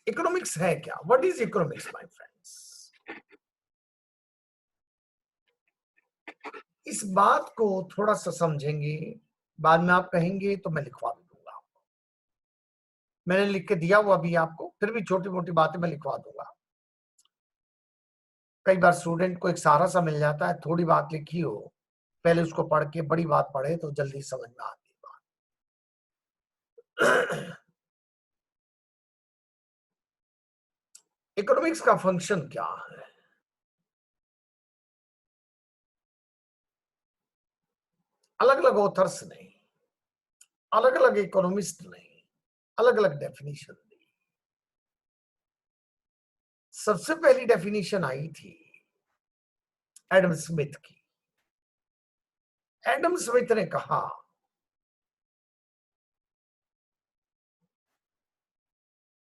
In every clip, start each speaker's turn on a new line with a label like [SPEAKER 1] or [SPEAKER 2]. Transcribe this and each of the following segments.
[SPEAKER 1] Economics है क्या? What is economics my friends? इस बात को थोड़ा सा समझेंगे, बाद में आप कहेंगे तो मैं लिखवा भी दूंगा आपको। मैंने लिख के दिया हुआ भी आपको, फिर भी छोटी मोटी बातें मैं लिखवा दूंगा। कई बार स्टूडेंट को एक सहारा सा मिल जाता है, थोड़ी बात लिखी हो, पहले उसको पढ़ के बड़ी बात पढ़े तो जल्दी समझ में आती है बात। इकोनॉमिक्स का फंक्शन क्या है? अलग अलग ऑथर्स ने, अलग अलग इकोनॉमिस्ट ने अलग अलग डेफिनेशन दी। सबसे पहली डेफिनेशन आई थी एडम स्मिथ की। एडम स्मिथ ने कहा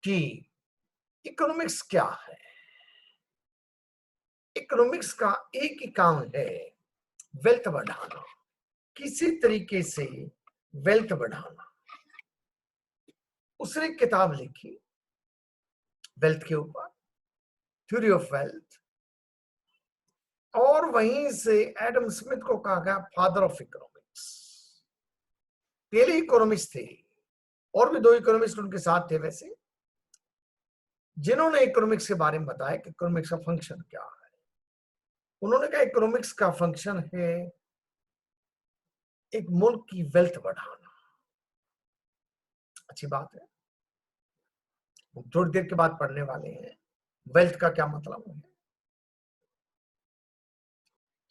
[SPEAKER 1] कि इकोनॉमिक्स क्या है? इकोनॉमिक्स का एक ही काम है, वेल्थ बढ़ाना, किसी तरीके से वेल्थ बढ़ाना। उसने किताब लिखी वेल्थ के ऊपर, थ्योरी ऑफ वेल्थ, और वहीं से एडम स्मिथ को कहा गया फादर ऑफ इकोनॉमिक्स। पहले इकोनॉमिस्ट थे, और भी दो इकोनॉमिस्ट उनके साथ थे वैसे, जिन्होंने इकोनॉमिक्स के बारे में बताया कि इकोनॉमिक्स का फंक्शन क्या है। उन्होंने कहा इकोनॉमिक्स का फंक्शन है एक मुल्क की वेल्थ बढ़ाना। अच्छी बात है, थोड़ी देर के बाद पढ़ने वाले हैं वेल्थ का क्या मतलब है।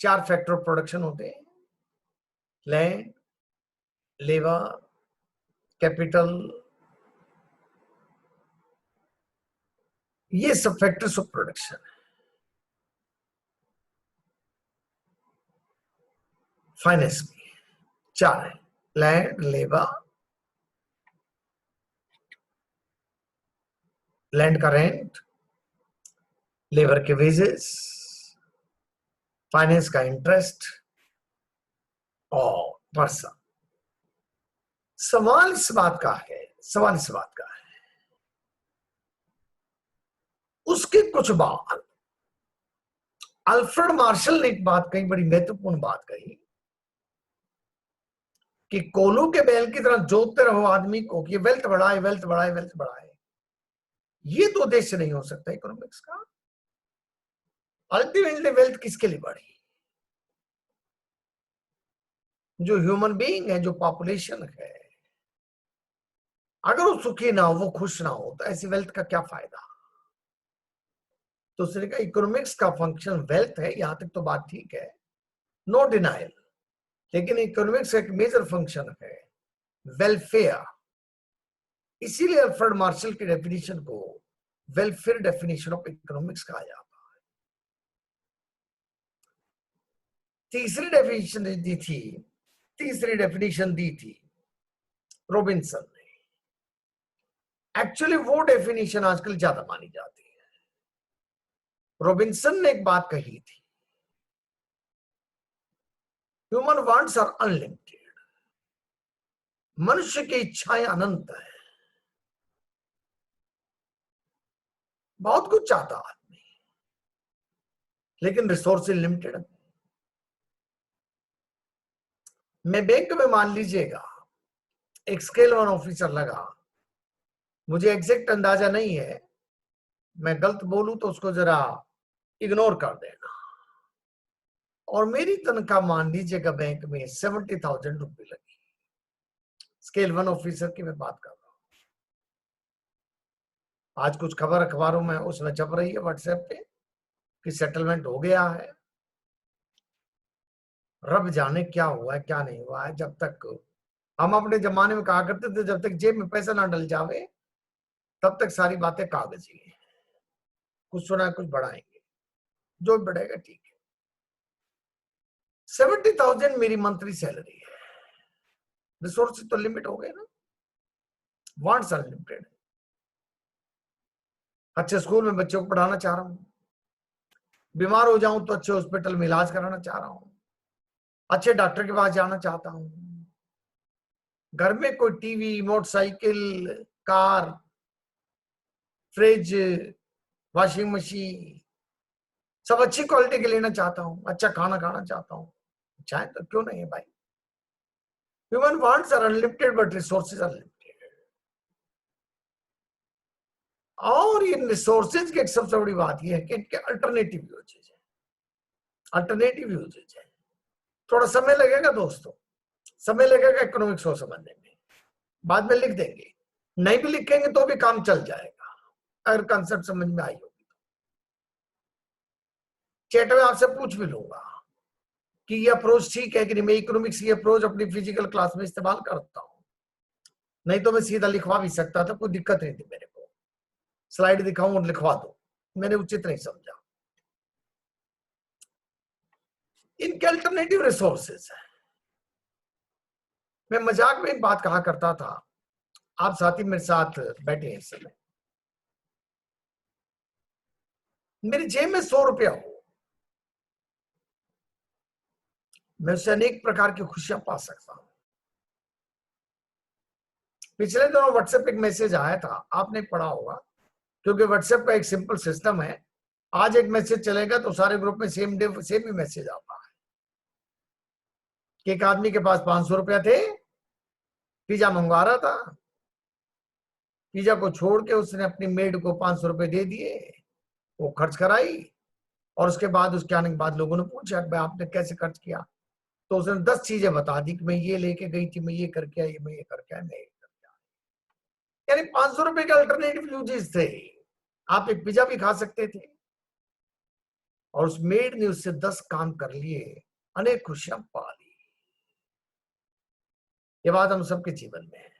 [SPEAKER 1] 4 फैक्टर ऑफ प्रोडक्शन होते हैं, लैंड, लेबर, कैपिटल, ये सब फैक्टर्स ऑफ प्रोडक्शन है। फाइनेंस में 4 है, लैंड, लेबर, लैंड का रेंट, लेबर के वेजेस, फाइनेंस का इंटरेस्ट और पर्सन। सवाल इस बात का है, उसके कुछ बाद अल्फ्रेड मार्शल ने एक बात कही, बड़ी महत्वपूर्ण बात कही कि कोलू के बैल की तरह जोतते रहो आदमी को कि वेल्थ बढ़ाए, वेल्थ बढ़ाए, वेल्थ बढ़ाए। ये तो उद्देश्य नहीं हो सकता इकोनॉमिक्स का। अल्टीमेटली वेल्थ किसके लिए बढ़ी? जो ह्यूमन बीइंग है, जो पॉपुलेशन है, अगर वो सुखी ना हो, वो खुश ना हो, तो ऐसी वेल्थ का क्या फायदा? तो उसने कहा इकोनॉमिक्स का फंक्शन वेल्थ है, यहां तक तो बात ठीक है, नो डिनाइल, लेकिन इकोनॉमिक्स का एक मेजर फंक्शन है वेलफेयर। इसीलिए अल्फ्रेड मार्शल की डेफिनेशन को वेलफेयर डेफिनेशन ऑफ इकोनॉमिक्स कहा जाता है। तीसरी डेफिनेशन दी थी रॉबिन्सन ने। एक्चुअली वो डेफिनेशन आजकल ज्यादा मानी जाती है। रॉबिन्सन ने एक बात कही थी, ह्यूमन वांट्स आर अनलिमिटेड, मनुष्य की इच्छाएं अनंत है, बहुत कुछ चाहता आदमी, लेकिन रिसोर्स लिमिटेड। मैं बैंक में मान लीजिएगा एक स्केल 1 ऑफिसर लगा, मुझे एग्जैक्ट अंदाजा नहीं है, मैं गलत बोलूं तो उसको जरा इग्नोर कर देना, और मेरी तनख्वाह मान लीजिएगा बैंक में 70,000 रुपए लगी। स्केल 1 ऑफिसर की मैं बात कर रहा हूं। आज कुछ खबर अखबारों में उसमें छप रही है व्हाट्सएप पे कि सेटलमेंट हो गया है। रब जाने क्या हुआ है क्या नहीं हुआ है। जब तक हम अपने जमाने में कहा करते थे जब तक जेब में पैसा ना डल जावे तब तक सारी बातें कागजी है, कुछ सुना कुछ बढ़ाएंगे, जो बढ़ेगा ठीक है। 70,000 मेरी मंथली सैलरी है, रिसोर्सेज तो लिमिट हो गए ना, वांट्स अनलिमिटेड। अच्छे स्कूल में बच्चों को पढ़ाना चाह रहा हूं, बीमार हो जाऊं तो अच्छे हॉस्पिटल में इलाज कराना चाह रहा हूं, अच्छे डॉक्टर के पास जाना चाहता हूं, घर में कोई TV, motorcycle, car, fridge, washing machine, सब अच्छी क्वालिटी के लेना चाहता हूं, अच्छा खाना खाना चाहता हूं, चाहे तो क्यों नहीं है भाई। Human wants are unlimited but resources are limited. और इन रिसोर्सेज की एक सबसे बड़ी बात यह है कि इनके अल्टरनेटिव यूजेज है, अल्टरनेटिव यूजेज है। थोड़ा समय लगेगा दोस्तों, समय लगेगा इकोनॉमिक्स को समझने में, बाद में लिख देंगे, नहीं भी लिखेंगे तो भी काम चल जाएगा अगर कंसेप्ट समझ में आई होगी। चैट में आपसे पूछ भी लूंगा कि ये अप्रोच ठीक है कि नहीं। मैं इकोनॉमिक्स की अप्रोच अपनी फिजिकल क्लास में इस्तेमाल करता हूं, नहीं तो मैं सीधा लिखवा भी सकता था, कोई दिक्कत नहीं थी मेरे को, स्लाइड दिखाऊं और लिखवा दो, मैंने उचित नहीं समझा। इनके अल्टरनेटिव रिसोर्सेज है। मैं मजाक में एक बात कहा करता था, आप साथी मेरे साथ बैठे हैं इस समय, मेरी जेब में 100 रुपया हो, मैं उससे अनेक प्रकार की खुशियां पा सकता हूं। पिछले दिनों व्हाट्सएप पे एक मैसेज आया था, आपने पढ़ा होगा, क्योंकि व्हाट्सएप का एक सिंपल सिस्टम है, आज एक मैसेज चलेगा तो सारे ग्रुप में सेम डे सेम ही मैसेज आता है कि एक आदमी के पास 500 रुपया थे, पिज्जा मंगवा रहा था, पिज्जा को छोड़ के उसने अपनी मेड को 500 रुपए दे दिए, वो खर्च कराई, और उसके बाद उसके आने के बाद लोगों ने पूछा भाई आपने कैसे खर्च किया, तो उसने 10 चीजें बता दी कि मैं ये लेके गई थी, मैं ये करके आई, मैं ये करके आई, मैं ये करके आई। यानी 500 रुपए के अल्टरनेटिव यूजेस थे, आप एक पिज्जा भी खा सकते थे, और उस मेड ने उससे 10 काम कर लिए, अनेक खुशियां पा ली। ये बात हम सबके जीवन में है।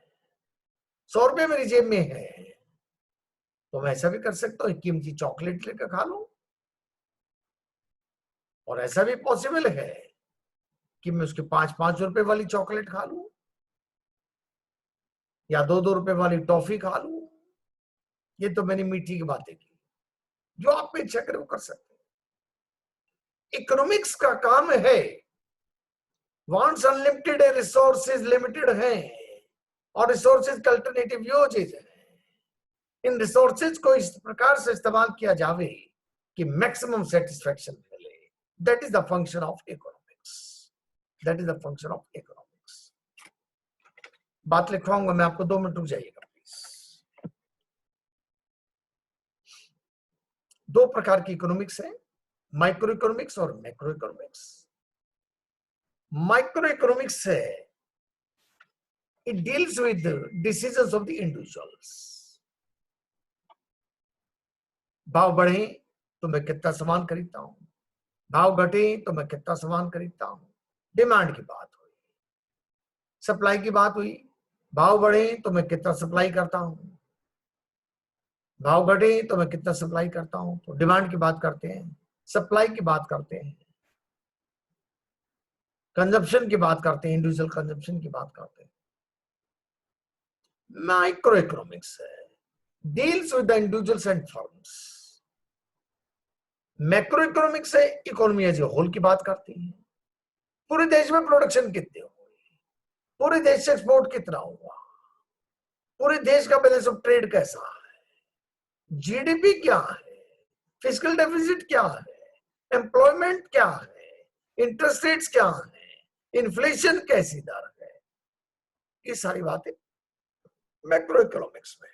[SPEAKER 1] 100 रुपए मेरी जेब में है तो मैं ऐसा भी कर सकता हूँ, कीमती चॉकलेट लेकर खा लूं, और ऐसा भी पॉसिबल है कि मैं उसके 5-5 रुपए वाली चॉकलेट खा लूं, या 2-2 रुपए वाली टॉफी खा लूं। ये तो मैंने मीठी की बातें की, जो आप में इच्छा करे वो कर सकते हैं। इकोनॉमिक्स का काम है, वांट्स अनलिमिटेड है, रिसोर्सेज लिमिटेड हैं, और रिसोर्सेज का अल्टरनेटिव यूजेज है। इन रिसोर्सेज को इस प्रकार से इस्तेमाल किया जावे कि मैक्सिमम सेटिस्फेक्शन मिले। That is the function of economics, that is the function of economics. बात लिखवाऊंगा मैं आपको, 2 मिनट रुक जाइएगा प्लीज। 2 प्रकार की इकोनॉमिक्स है, माइक्रो इकोनॉमिक्स और मैक्रो इकोनॉमिक्स। माइक्रो इकोनॉमिक्स है, it deals with the decisions of the individuals। भाव बढ़े तो मैं कितना सामान खरीदता हूं, भाव घटे तो मैं कितना सामान खरीदता हूं। डिमांड की बात हुई, सप्लाई की बात हुई, भाव बढ़े तो मैं कितना सप्लाई करता हूं, भाव घटे तो मैं कितना सप्लाई करता हूं। तो डिमांड की बात करते हैं, सप्लाई की बात करते हैं, कंजप्शन की बात करते हैं, इंडिविजुअल कंजप्शन की बात करते हैं। माइक्रो इकोनॉमिक्स है, deals with the individuals and firms. Macro economics है, इकोनॉमी एज ए होल की बात करती है, पूरे देश में प्रोडक्शन कितने हुए, पूरे देश से एक्सपोर्ट कितना हुआ, पूरे देश का बैलेंस ऑफ ट्रेड कैसा है, जीडीपी क्या है, फिस्कल डेफिसिट क्या है, एम्प्लॉयमेंट क्या है, इंटरेस्ट रेट्स क्या है, इन्फ्लेशन कैसी दर है। ये सारी बातें मैक्रो इकोनॉमिक्स में।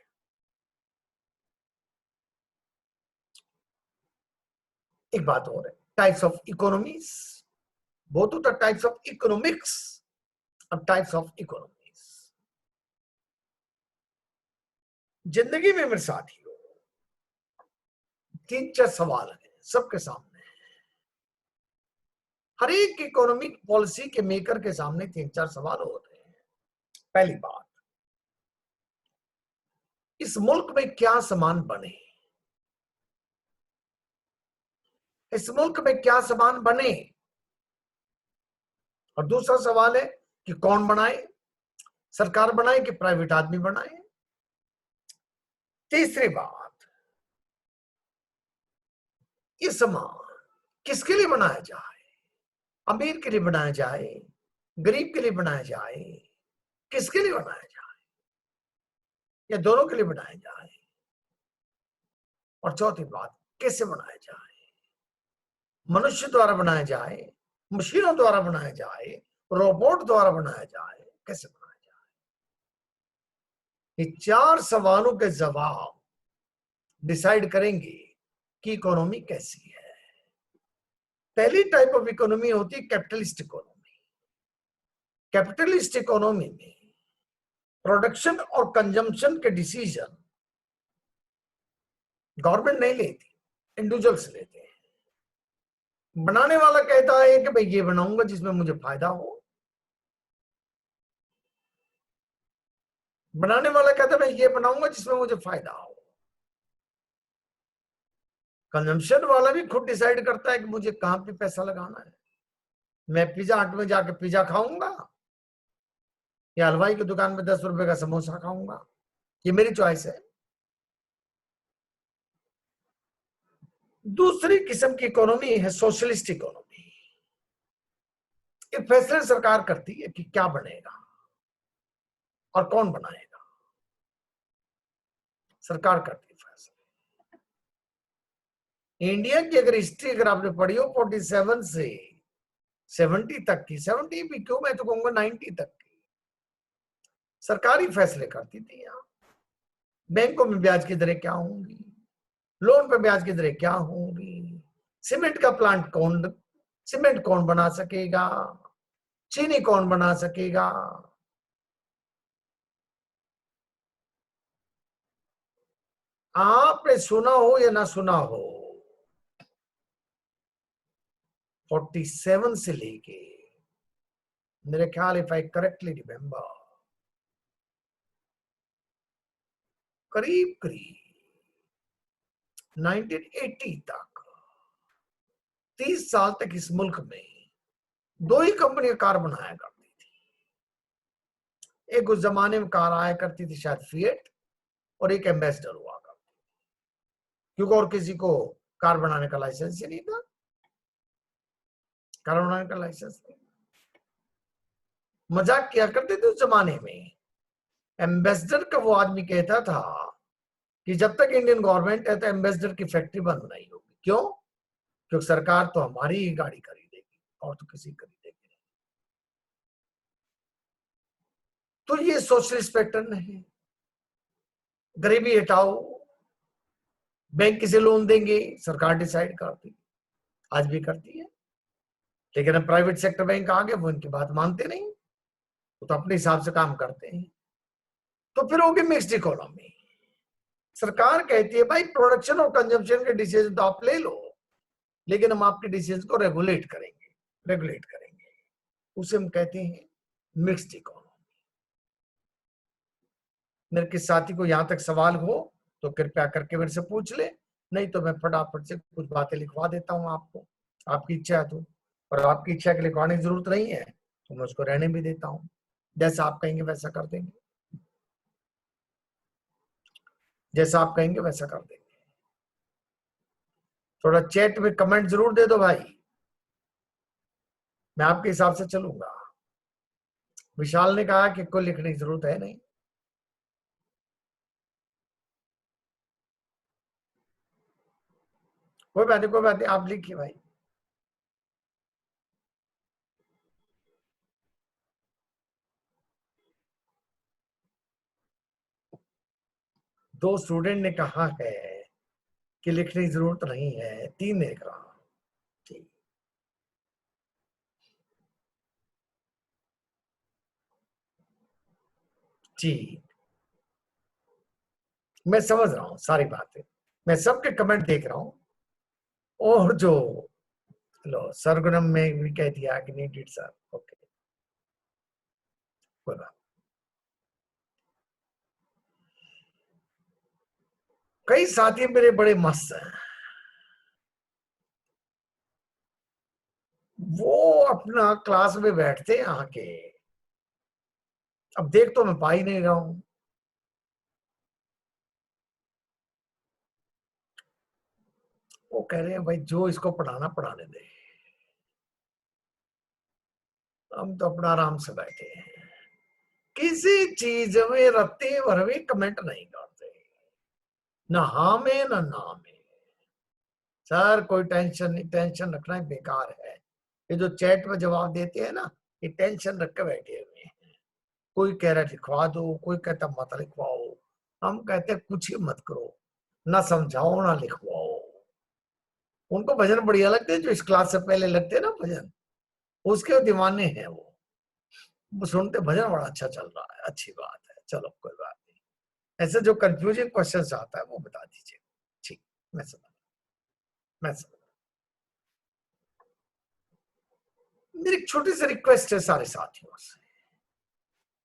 [SPEAKER 1] एक बात और है, types of economies, both of the types of economics और टाइप्स ऑफ इकोनॉमीज। जिंदगी में मेरे साथियों 3-4 सवाल हैं सबके सामने, हर एक इकोनॉमिक पॉलिसी के मेकर के सामने 3-4 सवाल होते हैं। पहली बात, इस मुल्क में क्या सामान बने, इस मुल्क में क्या सामान बने। और दूसरा सवाल है कि कौन बनाए, सरकार बनाए कि प्राइवेट आदमी बनाए। तीसरी बात, ये सामान किसके लिए बनाया जाए, अमीर के लिए बनाया जाए, गरीब के लिए बनाया जाए, किसके लिए बनाया जाए, या दोनों के लिए बनाया जाए। और चौथी बात, कैसे बनाया जाए, मनुष्य द्वारा बनाया जाए, मशीनों द्वारा बनाया जाए, रोबोट द्वारा बनाया जाए, कैसे बनाया जाए। ये 4 सवालों के जवाब डिसाइड करेंगे कि इकोनॉमी कैसी है। पहली टाइप ऑफ इकोनॉमी होती है कैपिटलिस्ट इकोनॉमी। कैपिटलिस्ट इकोनॉमी में प्रोडक्शन और कंजम्पशन के डिसीजन गवर्नमेंट नहीं लेती, इंडिविजुअल्स लेते हैं। बनाने वाला कहता है कि भाई ये बनाऊंगा जिसमें मुझे फायदा हो, बनाने वाला कहता है मैं ये बनाऊंगा जिसमें मुझे फायदा हो। कंजम्पशन वाला भी खुद डिसाइड करता है कि मुझे कहां पे पैसा लगाना है। मैं पिज्जा हट में जाके पिज्जा खाऊंगा या हलवाई की दुकान में 10 रुपए का समोसा खाऊंगा, ये मेरी चॉइस है। दूसरी किस्म की इकोनॉमी है सोशलिस्ट इकोनॉमी। ये फैसले सरकार करती है कि क्या बनेगा और कौन बनाएगा, सरकार करती है फैसले। इंडिया की अगर हिस्ट्री अगर आपने पढ़ी हो 47 से 70 तक की, 70 भी क्यों, मैं तो कहूंगा 90 तक की, सरकारी फैसले करती थी। यहाँ बैंकों में ब्याज की दरें क्या होंगी, लोन पे ब्याज की दरें क्या होंगी, सीमेंट का प्लांट सीमेंट कौन बना सकेगा, चीनी कौन बना सकेगा। आपने सुना हो या ना सुना हो, 47 से लेके मेरे ख्याल, इफ आई करेक्टली रिमेंबर, करीब करीब 1980 तक 30 साल तक इस मुल्क में 2 ही कंपनियां कार बनाया करती थी। एक उस जमाने में कार आया करती थी शायद फिएट, और एक एम्बेसडर हुआ करती थी, क्योंकि और किसी को कार बनाने का लाइसेंस ही नहीं था। कार बनाने का लाइसेंस नहीं। मजाक किया करते थे उस जमाने में। एम्बेसडर का वो आदमी कहता था कि जब तक इंडियन गवर्नमेंट है तो एम्बेसडर की फैक्ट्री बंद नहीं होगी। क्यों? क्योंकि सरकार तो हमारी ही गाड़ी खरीदेगी और तो किसी खरीदेगी नहीं। तो ये सोशलिस्ट पैटर्न है। गरीबी हटाओ, बैंक किसे लोन देंगे, सरकार डिसाइड करती, आज भी करती है। लेकिन अब प्राइवेट सेक्टर बैंक आ गए, वो इनकी बात मानते नहीं, वो तो अपने हिसाब से काम करते हैं। तो फिर होगी मिक्स्ड इकोनॉमी। सरकार कहती है भाई प्रोडक्शन और कंजम्पशन के डिसीजन तो आप ले लो, लेकिन हम आपके डिसीजन को रेगुलेट करेंगे। उसे हम कहते हैं मिक्स्ड इकोनॉमी। मेरे किस साथी को यहां तक सवाल हो तो कृपया करके मेरे से पूछ ले, नहीं तो मैं फटाफट से कुछ बातें लिखवा देता हूं आपको, आपकी इच्छा है तो। और आपकी इच्छा के लिखवाने की जरूरत नहीं है तो मैं उसको रहने भी देता हूं। जैसा आप कहेंगे वैसा कर देंगे, जैसा आप कहेंगे वैसा कर देंगे। थोड़ा चैट में कमेंट जरूर दे दो भाई, मैं आपके हिसाब से चलूंगा। विशाल ने कहा कि कोई लिखने की जरूरत है नहीं। कोई बात नहीं, आप लिखिए भाई। दो स्टूडेंट ने कहा है कि लिखने की जरूरत नहीं है, 3 ने कहा। ठीक, ठीक, मैं समझ रहा हूं सारी बातें, मैं सबके कमेंट देख रहा हूं। और जो लो सरगुनम में भी कह दिया कि नीडेड सर, ओके, कोई बात। कई साथी मेरे बड़े मस्त हैं, वो अपना क्लास में बैठते हैं आके, अब देख तो मैं पा ही नहीं रहा हूं। वो कह रहे हैं भाई जो इसको पढ़ाना पढ़ाने दे, हम तो अपना आराम से बैठे हैं, किसी चीज में रत्ते भर भी कमेंट नहीं करते, ना हाँ में ना ना में। सर कोई टेंशन नहीं, टेंशन रखना ही बेकार है। ये जो चैट में जवाब देते हैं ना, ये टेंशन रख के बैठे हुए हैं। कोई कह रहा है लिखवा दो, कोई कहता मत लिखवाओ। हम कहते हैं कुछ ही मत करो, ना समझाओ ना लिखवाओ। उनको भजन बढ़िया लगते हैं, जो इस क्लास से पहले लगते हैं ना भजन, उसके दीवाने हैं वो सुनते भजन बड़ा अच्छा चल रहा है, अच्छी बात है, चलो कोई बात नहीं। ऐसे जो कंफ्यूजिंग क्वेश्चन आता है वो बता दीजिए। ठीक, मैं समझ। मेरी एक छोटी सी रिक्वेस्ट है सारे साथियों से,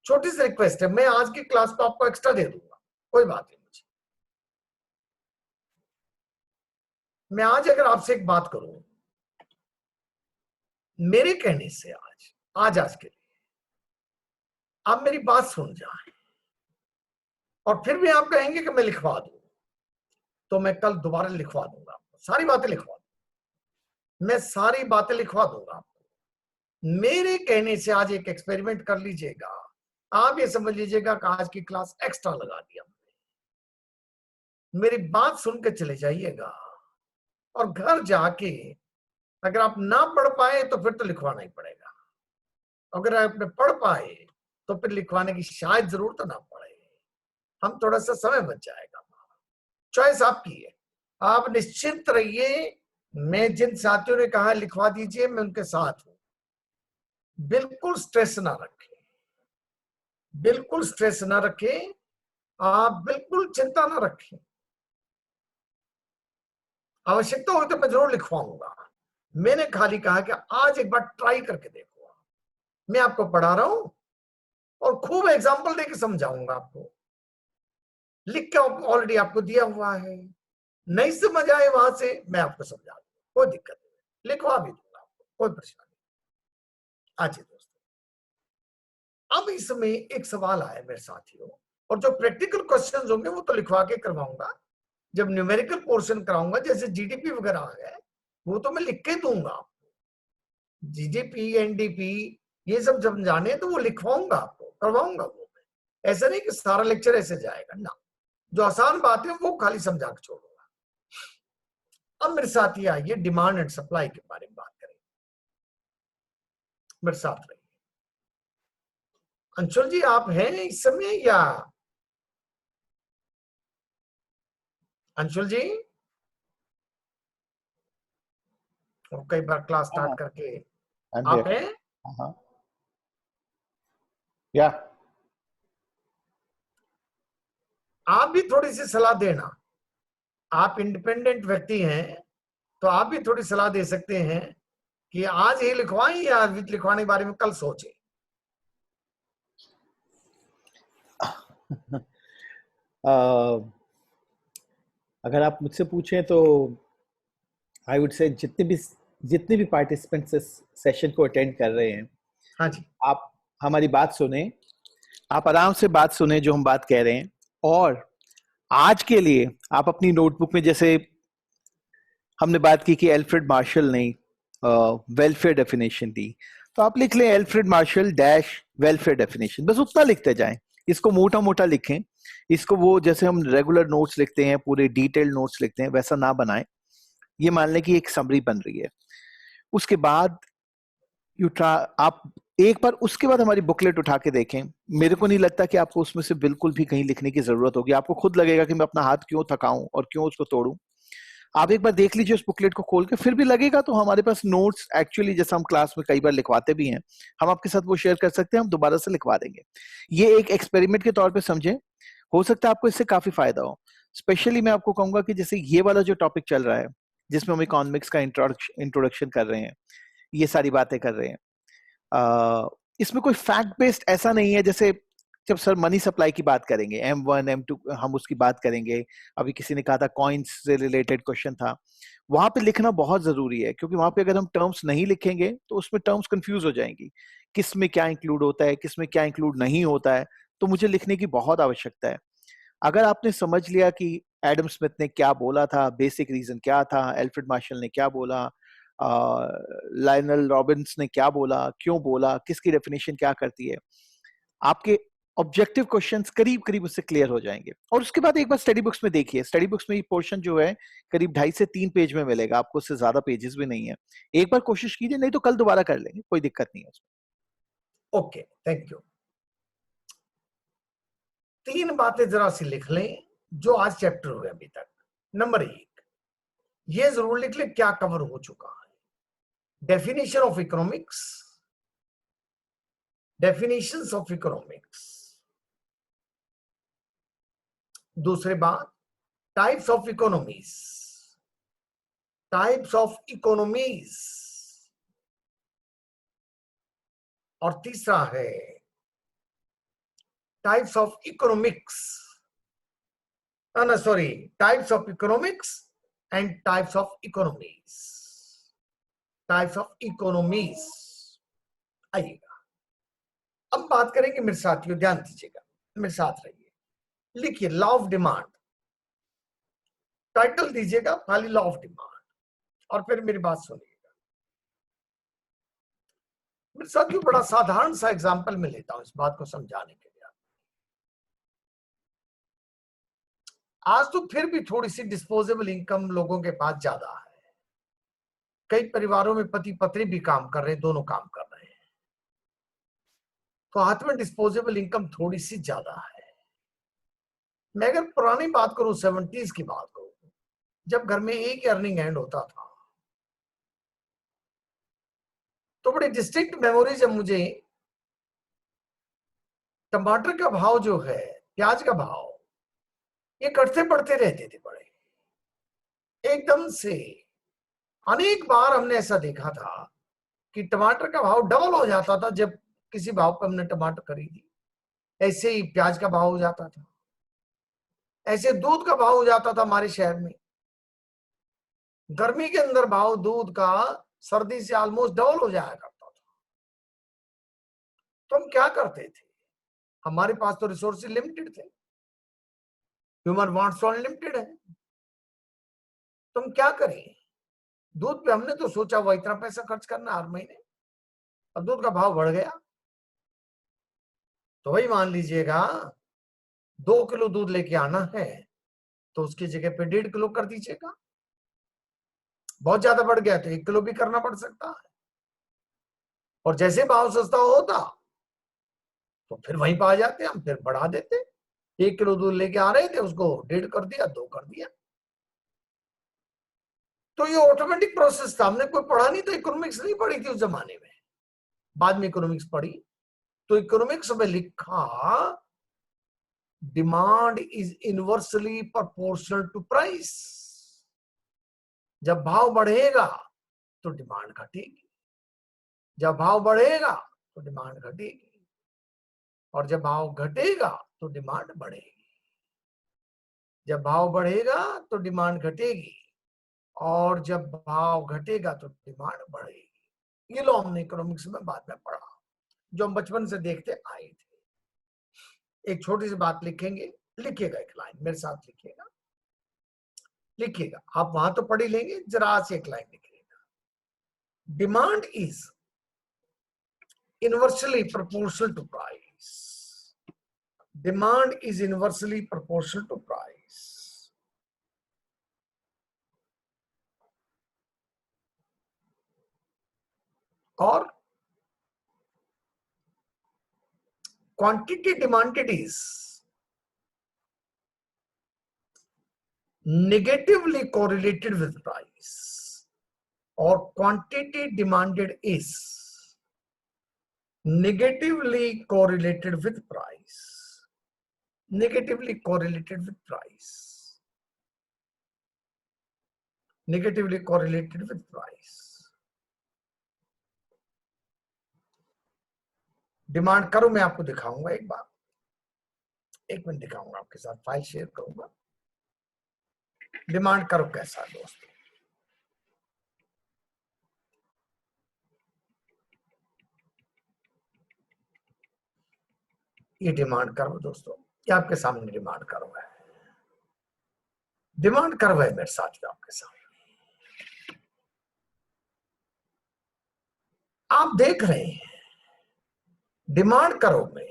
[SPEAKER 1] छोटी सी रिक्वेस्ट है। मैं आज की क्लास को आपको एक्स्ट्रा दे दूंगा, कोई बात नहीं। मुझे मैं आज अगर आपसे एक बात करूं, मेरे कहने से आज के लिए आप मेरी बात सुन जाएं और फिर भी आप कहेंगे कि मैं लिखवा दूं, तो मैं कल दोबारा लिखवा दूंगा आपको, सारी बातें लिखवा दूंगा, मैं सारी बातें लिखवा दूंगा आपको। मेरे कहने से आज एक एक्सपेरिमेंट कर लीजिएगा, आप ये समझ लीजिएगा कि आज की क्लास एक्स्ट्रा लगा दिया। मेरी बात सुन के चले जाइएगा और घर जाके अगर आप ना पढ़ पाए तो फिर तो लिखवाना ही पड़ेगा। अगर आपने पढ़ पाए तो फिर लिखवाने की शायद जरूरत ना पड़े, हम थोड़ा सा समय बच जाएगा। चॉइस आपकी है, आप निश्चिंत रहिए। मैं जिन साथियों ने कहा लिखवा दीजिए, मैं उनके साथ हूं। बिल्कुल स्ट्रेस ना रखें, बिल्कुल स्ट्रेस ना रखें, आप बिल्कुल चिंता ना रखें। आवश्यकता हो तो मैं जरूर लिखवाऊंगा। मैंने खाली कहा कि आज एक बार ट्राई करके देखो। मैं आपको पढ़ा रहा हूं और खूब एग्जाम्पल देके समझाऊंगा आपको। लिख के ऑलरेडी आपको दिया हुआ है, नहीं समझ आए वहां से मैं आपको समझा दूंगा, कोई दिक्कत नहीं, लिखवा भी दूंगा आपको, कोई परेशानी नहीं। आज दोस्तों, अब इसमें एक सवाल आया मेरे साथियों, और जो प्रैक्टिकल क्वेश्चंस होंगे वो तो लिखवा के करवाऊंगा। जब न्यूमेरिकल पोर्शन कराऊंगा, जैसे जीडीपी वगैरह आ गए, वो तो मैं लिख के दूंगा आपको। जीडीपी एनडीपी ये सब जब जाने तो वो लिखवाऊंगा आपको, करवाऊंगा वो। ऐसा नहीं कि सारा लेक्चर ऐसे जाएगा ना, जो आसान बात है वो खाली समझा के छोड़ूंगा। अब मेरे साथ ये आइए, डिमांड एंड सप्लाई के बारे में बात करेंगे। मेरे साथ रहिए। अंशुल जी आप हैं इस समय या? अंशुल जी, कई बार क्लास
[SPEAKER 2] हाँ,
[SPEAKER 1] स्टार्ट करके
[SPEAKER 2] I'm
[SPEAKER 1] आप
[SPEAKER 2] here.
[SPEAKER 1] हैं?
[SPEAKER 2] Uh-huh. Yeah.
[SPEAKER 1] आप भी थोड़ी सी सलाह देना। आप इंडिपेंडेंट व्यक्ति हैं, तो आप भी थोड़ी सलाह दे सकते हैं कि आज ही लिखवाएं या विद लिखवाने के बारे में कल सोचें।
[SPEAKER 2] अगर आप मुझसे पूछें तो आई वुड से जितने भी पार्टिसिपेंट्स इस सेशन को अटेंड कर रहे हैं,
[SPEAKER 1] हाँ जी,
[SPEAKER 2] आप हमारी बात सुने, आप आराम से बात सुने जो हम बात कह रहे हैं, और आज के लिए आप अपनी नोटबुक में, जैसे हमने बात की कि एल्फ्रेड मार्शल ने वेलफेयर डेफिनेशन दी, तो आप लिख लें Alfred Marshall dash welfare definition, बस उतना लिखते जाएं। इसको मोटा मोटा लिखें, इसको वो जैसे हम रेगुलर नोट्स लिखते हैं, पूरे डिटेल्ड नोट्स लिखते हैं, वैसा ना बनाएं। ये मान लें कि एक समरी बन रही है। उसके बाद आप एक बार उसके बाद हमारी बुकलेट उठा के देखें। मेरे को नहीं लगता कि आपको उसमें से बिल्कुल भी कहीं लिखने की जरूरत होगी। आपको खुद लगेगा कि मैं अपना हाथ क्यों थकाऊं और क्यों उसको तोड़ूं। आप एक बार देख लीजिए उस बुकलेट को खोल के, फिर भी लगेगा तो हमारे पास नोट्स एक्चुअली, जैसा हम क्लास में कई बार लिखवाते भी हैं, हम आपके साथ वो शेयर कर सकते हैं, हम दोबारा से लिखवा देंगे। ये एक एक्सपेरिमेंट के तौर पे समझें, हो सकता है आपको इससे काफी फायदा हो। स्पेशली मैं आपको कहूंगा कि जैसे ये वाला जो टॉपिक चल रहा है, जिसमें हम इकोनॉमिक्स का इंट्रोडक्शन कर रहे हैं, ये सारी बातें कर रहे हैं, इसमें कोई फैक्ट बेस्ड ऐसा नहीं है। जैसे जब सर मनी सप्लाई की बात करेंगे, M1 M2 हम उसकी बात करेंगे। अभी किसी ने कहा था कॉइन्स से रिलेटेड क्वेश्चन था, वहां पे लिखना बहुत जरूरी है, क्योंकि वहां पे अगर हम टर्म्स नहीं लिखेंगे तो उसमें टर्म्स कंफ्यूज हो जाएंगी, किस में क्या इंक्लूड होता है, किस में क्या इंक्लूड नहीं होता है। तो मुझे लिखने की बहुत आवश्यकता है। अगर आपने समझ लिया कि एडम स्मिथ ने क्या बोला था, बेसिक रीजन क्या था, एल्फ्रेड मार्शल ने क्या बोला, लायनल रॉबिन्स ने क्या बोला, क्यों बोला, किसकी डेफिनेशन क्या करती है, आपके ऑब्जेक्टिव क्वेश्चंस करीब करीब उससे क्लियर हो जाएंगे। और उसके बाद एक बार स्टडी बुक्स में देखिए, स्टडी बुक्स में ये पोर्शन जो है करीब 2.5 से 3 पेज में मिलेगा आपको, उससे ज्यादा पेजेस भी नहीं है। एक बार कोशिश कीजिए, नहीं तो कल दोबारा कर लेंगे, कोई दिक्कत नहीं है उसमें।
[SPEAKER 1] Okay, thank you. 3 बातें जरा सी लिख लें जो आज चैप्टर हुए अभी तक। नंबर 1, ये जरूर लिख लें क्या कवर हो चुका है। Definition of economics, definitions of economics. दूसरी बात, types of economies, types of economies. और तीसरा है types of economics, sorry, types of economics and types of economies, types of economies. आइएगा, अब बात करेंगे मेरे साथियों, ध्यान दीजिएगा, मेरे साथ रहिए। लिखिए लॉ ऑफ डिमांड, टाइटल दीजिएगा खाली लॉ ऑफ डिमांड, और फिर मेरी बात सुनिएगा। मेरे साथियों बड़ा साधारण सा एग्जांपल मैं लेता हूं इस बात को समझाने के लिए। आज तो फिर भी थोड़ी सी डिस्पोजेबल इनकम लोगों के पास ज्यादा है। कई परिवारों में पति पत्नी भी काम कर रहे हैं, दोनों काम कर रहे हैं, तो हाथ में डिस्पोजेबल इनकम थोड़ी सी ज्यादा है। मैं अगर पुरानी बात करूं, 70s की बात करूं, जब घर में एक ही अर्निंग एंड होता था, तो बड़ी डिस्टिंक्ट मेमोरीज है मुझे। टमाटर का भाव जो है, प्याज का भाव, ये घटते बढ़ते रहते थे बड़े एकदम से। अनेक बार हमने ऐसा देखा था कि टमाटर का भाव डबल हो जाता था जब किसी भाव पर हमने टमाटर खरीदी, ऐसे ही प्याज का भाव हो जाता था, ऐसे दूध का भाव हो जाता था हमारे शहर में। गर्मी के अंदर भाव दूध का सर्दी से ऑलमोस्ट डबल हो जाया करता था। तो हम क्या करते थे, हमारे पास तो रिसोर्सेज लिमिटेड थे, ह्यूमन वांट्स अनलिमिटेड है, तो हम क्या करें। दूध पे हमने तो सोचा हुआ इतना पैसा खर्च करना हर महीने, अब दूध का भाव बढ़ गया, तो वही मान लीजिएगा 2 किलो दूध लेके आना है तो उसकी जगह पे 1.5 किलो कर दीजिएगा। बहुत ज्यादा बढ़ गया तो 1 किलो भी करना पड़ सकता है, और जैसे भाव सस्ता होता तो फिर वहीं पर आ जाते, हम फिर बढ़ा देते। 1 किलो दूध लेके आ रहे थे, उसको 1.5 कर दिया, 2 कर दिया। तो ये ऑटोमेटिक प्रोसेस था, हमने कोई पढ़ा नहीं, तो इकोनॉमिक्स नहीं पढ़ी थी उस जमाने में, बाद में इकोनॉमिक्स पढ़ी। तो इकोनॉमिक्स में लिखा demand is inversely proportional to price. जब भाव बढ़ेगा तो डिमांड घटेगी, जब भाव बढ़ेगा तो डिमांड घटेगी, और जब भाव घटेगा तो डिमांड बढ़ेगी। जब भाव बढ़ेगा तो डिमांड घटेगी, और जब भाव घटेगा तो डिमांड बढ़ेगी। ये लो हमने इकोनॉमिक्स में बाद में पढ़ा, जो हम बचपन से देखते आए थे। एक छोटी सी बात लिखेंगे, लिखिएगा एक लाइन मेरे साथ, लिखिएगा लिखिएगा, आप वहां तो पढ़ ही लेंगे, जरा से एक लाइन लिखिएगा। Demand is inversely proportional to price, demand is inversely proportional to price. और quantity demanded is negatively correlated with price, or quantity demanded is negatively correlated with price, negatively correlated with price, negatively correlated with price। Demand करो, मैं आपको दिखाऊंगा एक बार, एक minute दिखाऊंगा आपके साथ, फाइल शेयर करूंगा। डिमांड करो कैसा दोस्तों, ये डिमांड करो दोस्तों, ये आपके सामने डिमांड करो है, डिमांड करो है मेरे साथ आपके सामने। आप देख रहे हैं डिमांड करो में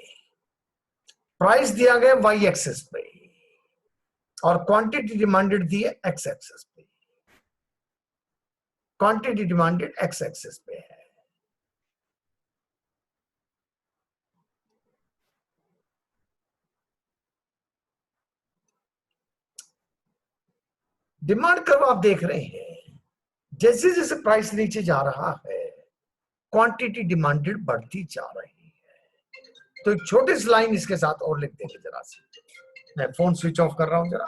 [SPEAKER 1] प्राइस दिया गया वाई एक्सेस पे और क्वांटिटी डिमांडेड दी है एक्स एक्सेस पे। क्वांटिटी डिमांडेड एक्स एक्सेस पे है। डिमांड कर्व आप देख रहे हैं, जैसे जैसे प्राइस नीचे जा रहा है क्वांटिटी डिमांडेड बढ़ती जा रही है। तो एक छोटी सी लाइन इसके साथ और लिख देंगे जरा सी। मैं फोन स्विच ऑफ कर रहा हूं जरा।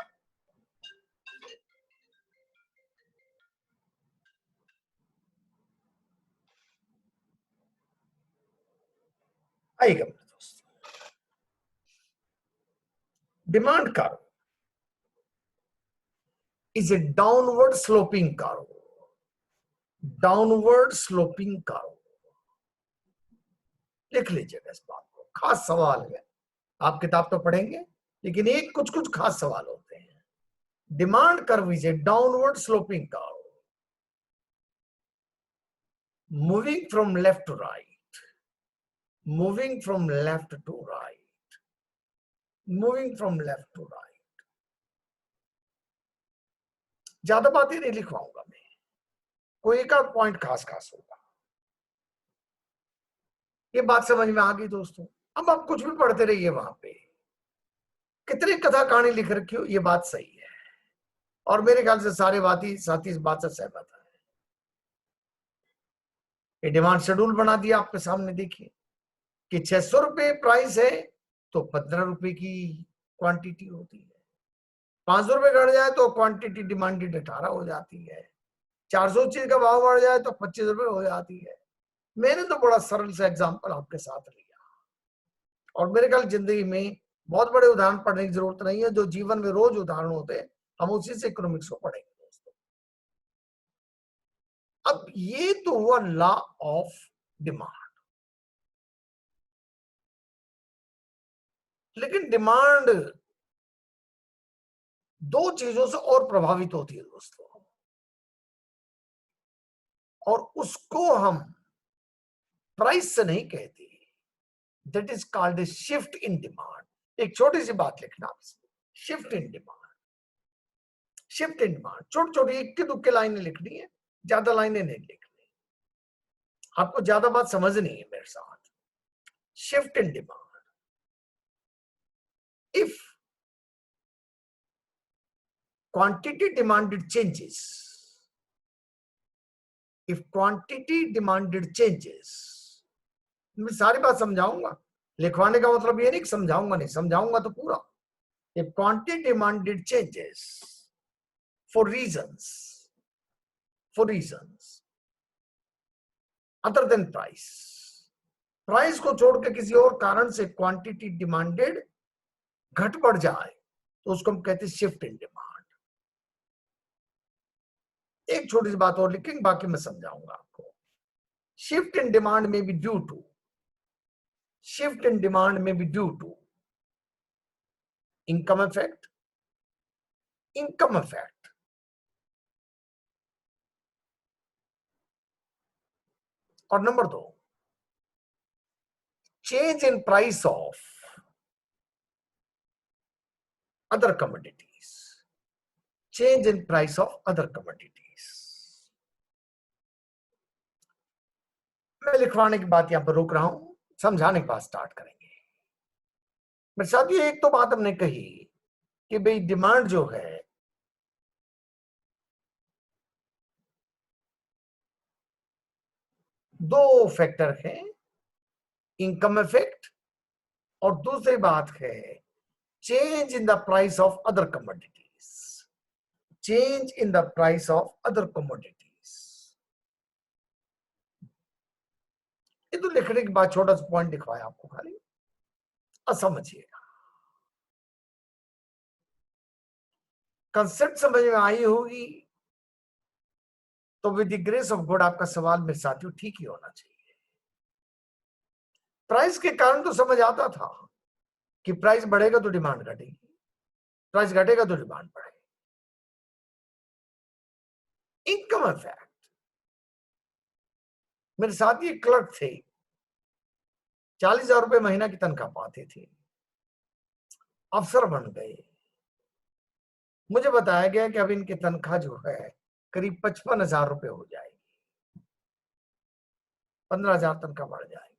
[SPEAKER 1] आइएगा मेरे दोस्त, demand curve is a downward sloping curve. Downward sloping curve. लिख लीजिएगा इस बात को, खास सवाल है। आप किताब तो पढ़ेंगे लेकिन एक कुछ कुछ खास सवाल होते हैं। Demand curve is a downward sloping curve moving from left to right, moving from left to right, moving from left to right. ज्यादा बातें नहीं लिखवाऊंगा मैं, कोई एक आध पॉइंट खास खास होगा। ये बात समझ में आ गई दोस्तों? अब आप कुछ भी पढ़ते रहिए, वहां पे कितनी कथा कहानी लिख रखी हो, ये बात सही है और मेरे ख्याल से सारे साथी इस बात से सहमत है। ये डिमांड शेड्यूल बना दिया आपके सामने, देखिए कि 600 रुपए प्राइस है तो 15 रुपए की क्वांटिटी होती है। 500 रुपए घट जाए तो क्वांटिटी डिमांडेड 18 हो जाती है। 400 चीज का भाव बढ़ जाए तो 25 रुपए हो जाती है। मैंने तो बड़ा सरल सा एग्जाम्पल आपके साथ लिया और मेरे ख्याल जिंदगी में बहुत बड़े उदाहरण पढ़ने की जरूरत नहीं है। जो जीवन में रोज उदाहरण होते हैं हम उसी से इकोनॉमिक्स को पढ़ेंगे दोस्तों। अब ये तो हुआ लॉ ऑफ डिमांड, लेकिन डिमांड दो चीजों से और प्रभावित होती है दोस्तों, और उसको हम प्राइस से नहीं कहते। That is called a shift in demand. एक छोटी सी बात लिखना, shift in demand. Shift in demand छोटी छोटी इक्के दुक्के लाइनें लिखनी है, ज्यादा लाइनें नहीं लिखनी। आपको ज्यादा बात समझनी है मेरे साथ। Shift in demand, if quantity demanded changes, if quantity demanded changes, मैं सारी बात समझाऊंगा, लिखवाने का मतलब ये नहीं कि समझाऊंगा नहीं, समझाऊंगा तो पूरा। if quantity demanded changes for reasons other than price, price को छोड़ के किसी और कारण से क्वांटिटी डिमांडेड घट बढ़ जाए तो उसको हम कहते हैं शिफ्ट इन डिमांड। एक छोटी सी बात और लिखेंगे, बाकी मैं समझाऊंगा आपको। शिफ्ट इन डिमांड में B due to, shift in demand में B due to income effect, income effect, और number 2 change in price of other commodities, change in price of other commodities। मैं लिखवाने की बात यहां पर रोक रहा हूं, समझाने की बात स्टार्ट करेंगे। मेरे साथ ये एक तो बात हमने कही कि भाई डिमांड जो है दो फैक्टर है, इनकम इफेक्ट और दूसरी बात है change in the price of other commodities, change in the price of other commodities. ये तो लिखने के बाद छोटा सा पॉइंट दिखवाया आपको, खाली समझिएगा। कंसेप्ट समझ में आई होगी तो with the grace of God आपका सवाल मेरे साथियों ठीक ही होना चाहिए। प्राइस के कारण तो समझ आता था कि प्राइस बढ़ेगा तो डिमांड घटेगी, प्राइस घटेगा तो डिमांड बढ़ेगी। इनकम इफेक्ट, मेरे साथ ही क्लर्क थे, 40,000 रुपए महीना की तनख्वाह पाते थे। अफसर बन गए। मुझे बताया गया कि अब इनकी तनख्वाह जो है करीब 55,000 रुपए हो जाएगी, 15,000 तनख्वाह बढ़ जाएगी,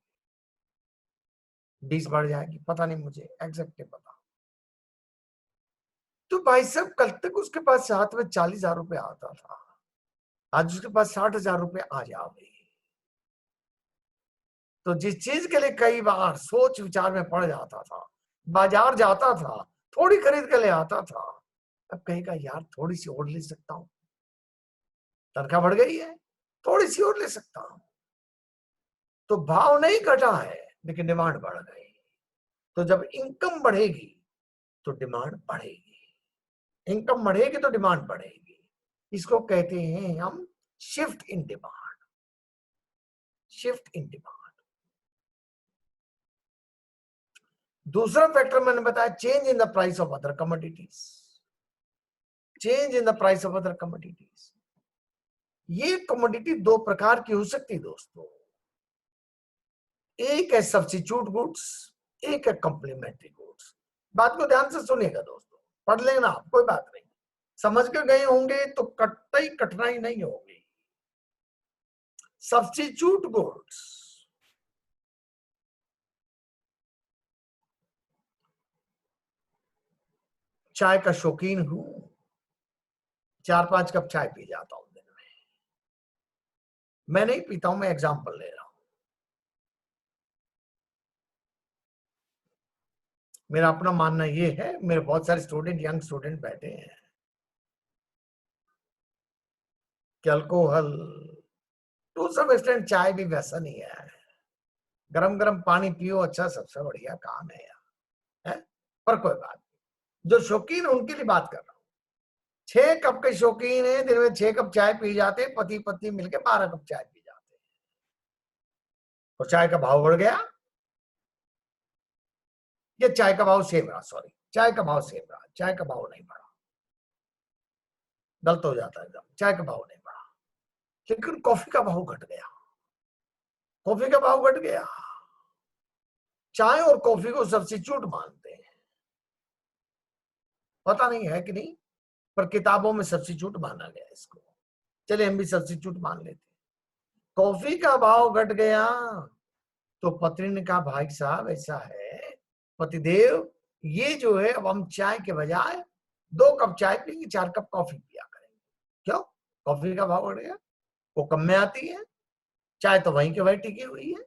[SPEAKER 1] 20 बढ़ जाएगी, पता नहीं, मुझे एग्जैक्ट पता। तो भाई साहब कल तक उसके पास हाथ में 40,000 रुपए आता था, आज उसके पास 60,000 रुपए आ जाओगे। तो जिस चीज के लिए कई बार सोच विचार में पड़ जाता था, बाजार जाता था, थोड़ी खरीद के ले आता था, अब कहेगा यार थोड़ी सी और ले सकता हूं, तनख्वाह बढ़ गई है, थोड़ी सी और ले सकता हूं। तो भाव नहीं घटा है लेकिन डिमांड बढ़ गई। तो जब इनकम बढ़ेगी तो डिमांड बढ़ेगी, इनकम बढ़ेगी तो डिमांड बढ़ेगी। इसको कहते हैं हम shift in demand, shift in demand. दूसरा फैक्टर मैंने बताया change in the price of other commodities, change in the price of other commodities. ये कमोडिटी दो प्रकार की हो सकती है दोस्तों, एक है सब्स्टिट्यूट गुड्स, एक है कॉम्प्लीमेंट्री गुड्स। बात को ध्यान से सुनिएगा दोस्तों, पढ़ लेना आप, कोई बात नहीं, समझ कर गए होंगे तो कतई कठिनाई नहीं होगी। सब्स्टिट्यूट गुड्स, चाय का शौकीन हूं, 4-5 कप चाय पी जाता हूं दिन में। मैं नहीं पीता हूं, मैं एग्जांपल ले रहा हूं। मेरा अपना मानना ये है, मेरे बहुत सारे स्टूडेंट, यंग स्टूडेंट बैठे हैं, कि अल्कोहल टू सम एक्सटेंट चाय भी वैसा नहीं है, गरम गरम पानी पियो, अच्छा सबसे बढ़िया काम है यार, है? पर कोई बात नहीं, जो शौकीन है उनके लिए बात कर रहा हूं। 6 कप के शौकीन है, दिन में 6 कप चाय पी जाते, पति पत्नी मिलकर 12 कप चाय पी जाते, और चाय का भाव बढ़ गया, ये चाय का भाव सेम रहा, सॉरी चाय का भाव सेम रहा, चाय का भाव नहीं बढ़ा, गलत हो जाता है एकदम, चाय का भाव नहीं बढ़ा, लेकिन कॉफी का भाव घट गया, कॉफी का भाव घट गया। चाय और कॉफी को सब्स्टिट्यूट मानते हैं, पता नहीं है कि नहीं, पर किताबों में सब्स्टिट्यूट माना गया इसको, चलिए हम भी सब्स्टिट्यूट मान लेते हैं। कॉफी का भाव घट गया तो पत्नी ने कहा भाई साहब ऐसा है पतिदेव, ये जो है अब हम चाय के बजाय 2 कप चाय पिएंगे, 4 कप कॉफी पिया करेंगे। क्यों? कॉफी का भाव बढ़ गया, वो कम में आती है, चाय तो वहीं के वहीं टिकी हुई है।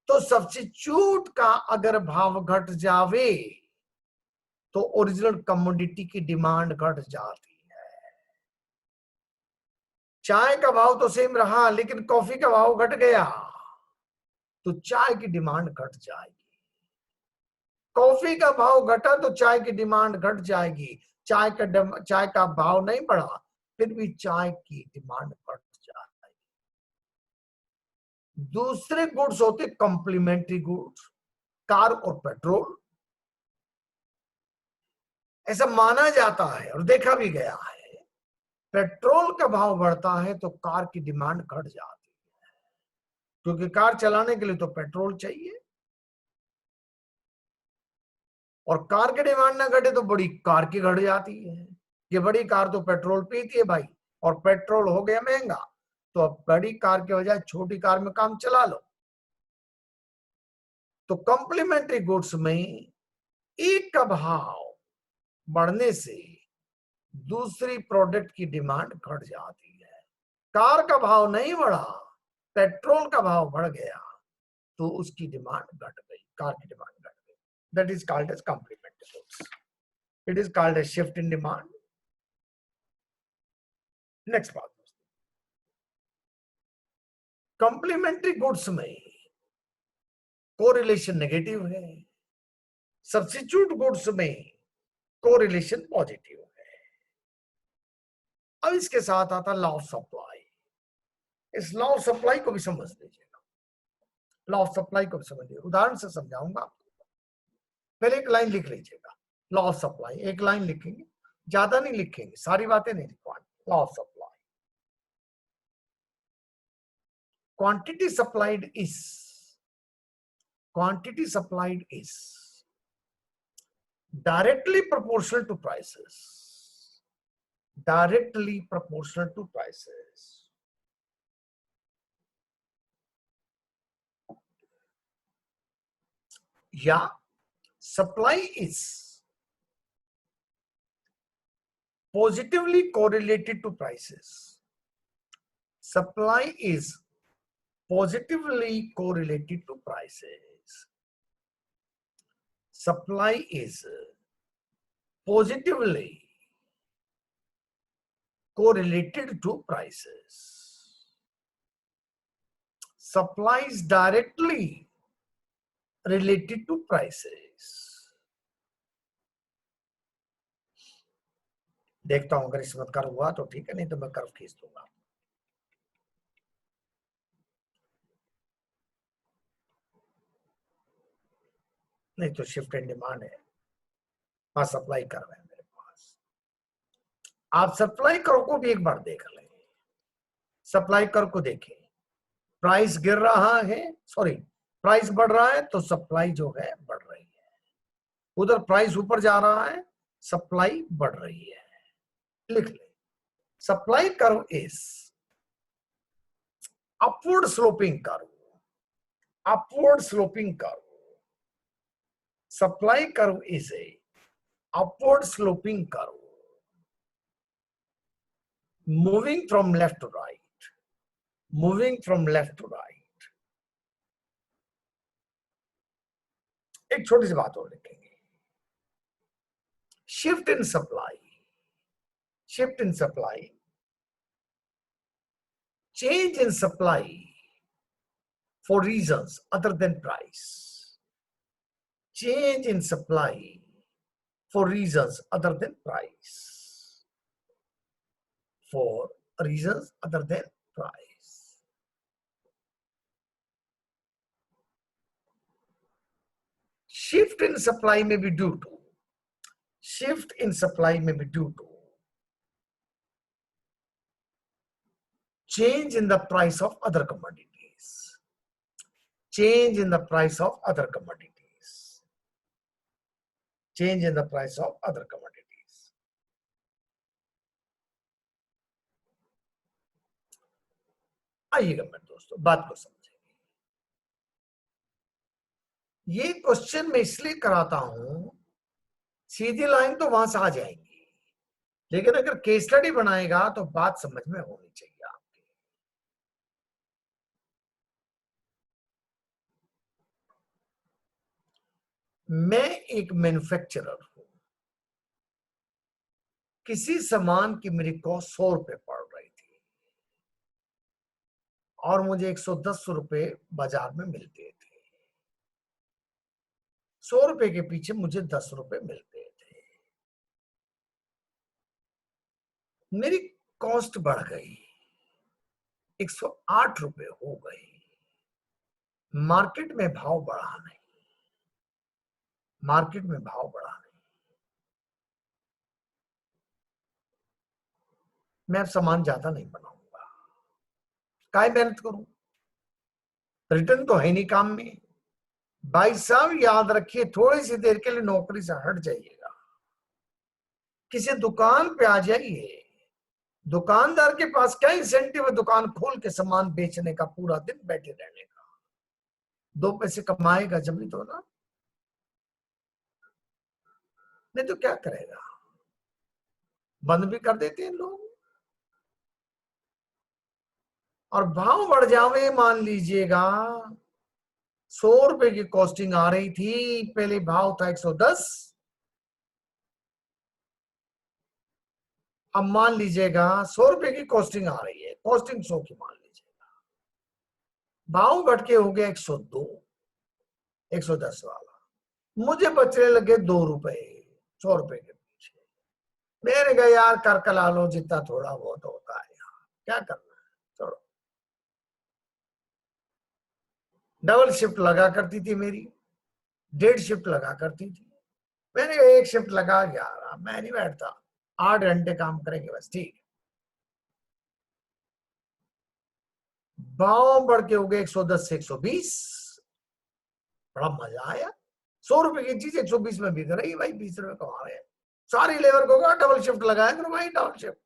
[SPEAKER 1] तो सब्स्टिट्यूट का अगर भाव घट जावे तो ओरिजिनल कमोडिटी की डिमांड घट जाती है। चाय का भाव तो सेम रहा लेकिन कॉफी का भाव घट गया तो चाय की डिमांड घट जाएगी, कॉफी का भाव घटा तो चाय की डिमांड घट जाएगी, चाय का भाव नहीं बढ़ा फिर भी चाय की डिमांड घट जाएगी। दूसरे गुड्स होते कॉम्प्लीमेंट्री गुड्स, कार और पेट्रोल। ऐसा माना जाता है और देखा भी गया है, पेट्रोल का भाव बढ़ता है तो कार की डिमांड घट जाती है, क्योंकि कार चलाने के लिए तो पेट्रोल चाहिए, और कार की डिमांड ना घटे तो बड़ी कार की घट जाती है। ये बड़ी कार तो पेट्रोल पीती है भाई, और पेट्रोल हो गया महंगा, तो अब बड़ी कार के बजाय छोटी कार में काम चला लो। तो कॉम्प्लीमेंट्री गुड्स में एक का भाव बढ़ने से दूसरी प्रोडक्ट की डिमांड घट जाती है। कार का भाव नहीं बढ़ा, पेट्रोल का भाव बढ़ गया तो उसकी डिमांड घट गई, कार की डिमांड घट गई। That is called as complementary goods, it is called as shift in demand. Next बात, कॉम्प्लीमेंट्री गुड्स में कोरिलेशन नेगेटिव है, सब्स्टिट्यूट गुड्स में कोरिलेशन पॉजिटिव है। अब इसके साथ आता लॉ ऑफ सप्लाई, इस लॉ ऑफ सप्लाई को भी समझ लीजिएगा, लॉ ऑफ सप्लाई को भी समझिए, उदाहरण से समझाऊंगा आपको। पहले एक लाइन लिख लीजिएगा, लॉ ऑफ सप्लाई, एक लाइन लिखेंगे, ज्यादा नहीं लिखेंगे, सारी बातें नहीं लिखवानी। Law of supply, quantity supplied is directly proportional to prices. Directly proportional to prices. Yeah, supply is positively correlated to prices. Supply is positively correlated to prices. Supply is positively correlated to prices. Supply is directly related to prices. देखता हूं अगर इस मत curve हुआ तो ठीक है, नहीं तो मैं कर्व खींच दूंगा. नहीं तो शिफ्ट एंड डिमांड है. हाँ, सप्लाई कर्व है मेरे पास. आप सप्लाई कर्व को भी एक बार देख लें. सप्लाई कर्व को देखें. प्राइस गिर रहा है, सॉरी, प्राइस बढ़ रहा है तो सप्लाई जो है बढ़ रही है. उधर प्राइस ऊपर जा रहा है, सप्लाई बढ़ रही है. लिख ले. Supply curve is upward sloping curve. Upward sloping curve. Supply curve is A upward sloping curve moving from left to right. Moving from left to right. एक छोटी सी बात और लिखेंगे. Shift in supply. Shift in supply. Change in supply for reasons other than price. Change in supply for reasons other than price. For reasons other than price. Shift in supply may be due to. Shift in supply may be due to change in the price of other commodities. Change in the price of other commodities. Change in the price of other commodities. आइएगा मेरे दोस्तों, बात को समझेंगे. ये question मैं इसलिए कराता हूं, सीधी लाइन तो वहां से आ जाएंगी, लेकिन अगर केस स्टडी बनाएगा तो बात समझ में होनी चाहिए आपके. मैं एक मैन्युफैक्चरर हूं. किसी सामान की मेरी कॉस्ट 100 रुपए पड़ रही थी और मुझे 110 रुपए बाजार में मिलते थे. 100 रुपए के पीछे मुझे 10 रुपए मिलते थे. मेरी कॉस्ट बढ़ गई, 108 रुपए हो गई. मार्केट में भाव बढ़ा नहीं. मार्केट में भाव बढ़ा नहीं. मैं अब सामान ज्यादा नहीं बनाऊंगा. काय मेहनत करूं? रिटर्न तो है नहीं काम में. भाई साहब याद रखिए, थोड़ी सी देर के लिए नौकरी से हट जाइएगा, किसी दुकान पे आ जाइए. दुकानदार के पास क्या इंसेंटिव है दुकान खोल के सामान बेचने का, पूरा दिन बैठे रहने का. 2 पैसे कमाएगा जब भी तो ना, नहीं तो क्या करेगा. बंद भी कर देते हैं लोग. और भाव बढ़ जावे, मान लीजिएगा 100 रुपए की कॉस्टिंग आ रही थी, पहले भाव था 110, अब मान लीजिएगा 100 रुपए की कॉस्टिंग आ रही है, कॉस्टिंग 100 की मान लीजिएगा, भाव घट के हो गया 102, 110 वाला, मुझे बचने लगे 2 रुपए 100 रुपए के पीछे. मैंने कहा यार कर कला लो, जितना थोड़ा बहुत होता है यार, क्या करना है, छोड़ो. डबल शिफ्ट लगा करती थी मेरी, 1.5 शिफ्ट लगा करती थी. मैंने 1 शिफ्ट लगा गया, मैं नहीं बैठता, 8 घंटे काम करेंगे बस, ठीक. भाव बढ़ के हो गए 110 से 120, बड़ा मजा आया. 100 रुपए की चीज 120 में बिक रही है, भाई 20 रुपए कमा रहे हैं। सारी लेबर को कहा डबल शिफ्ट लगाया करो भाई, डबल शिफ्ट।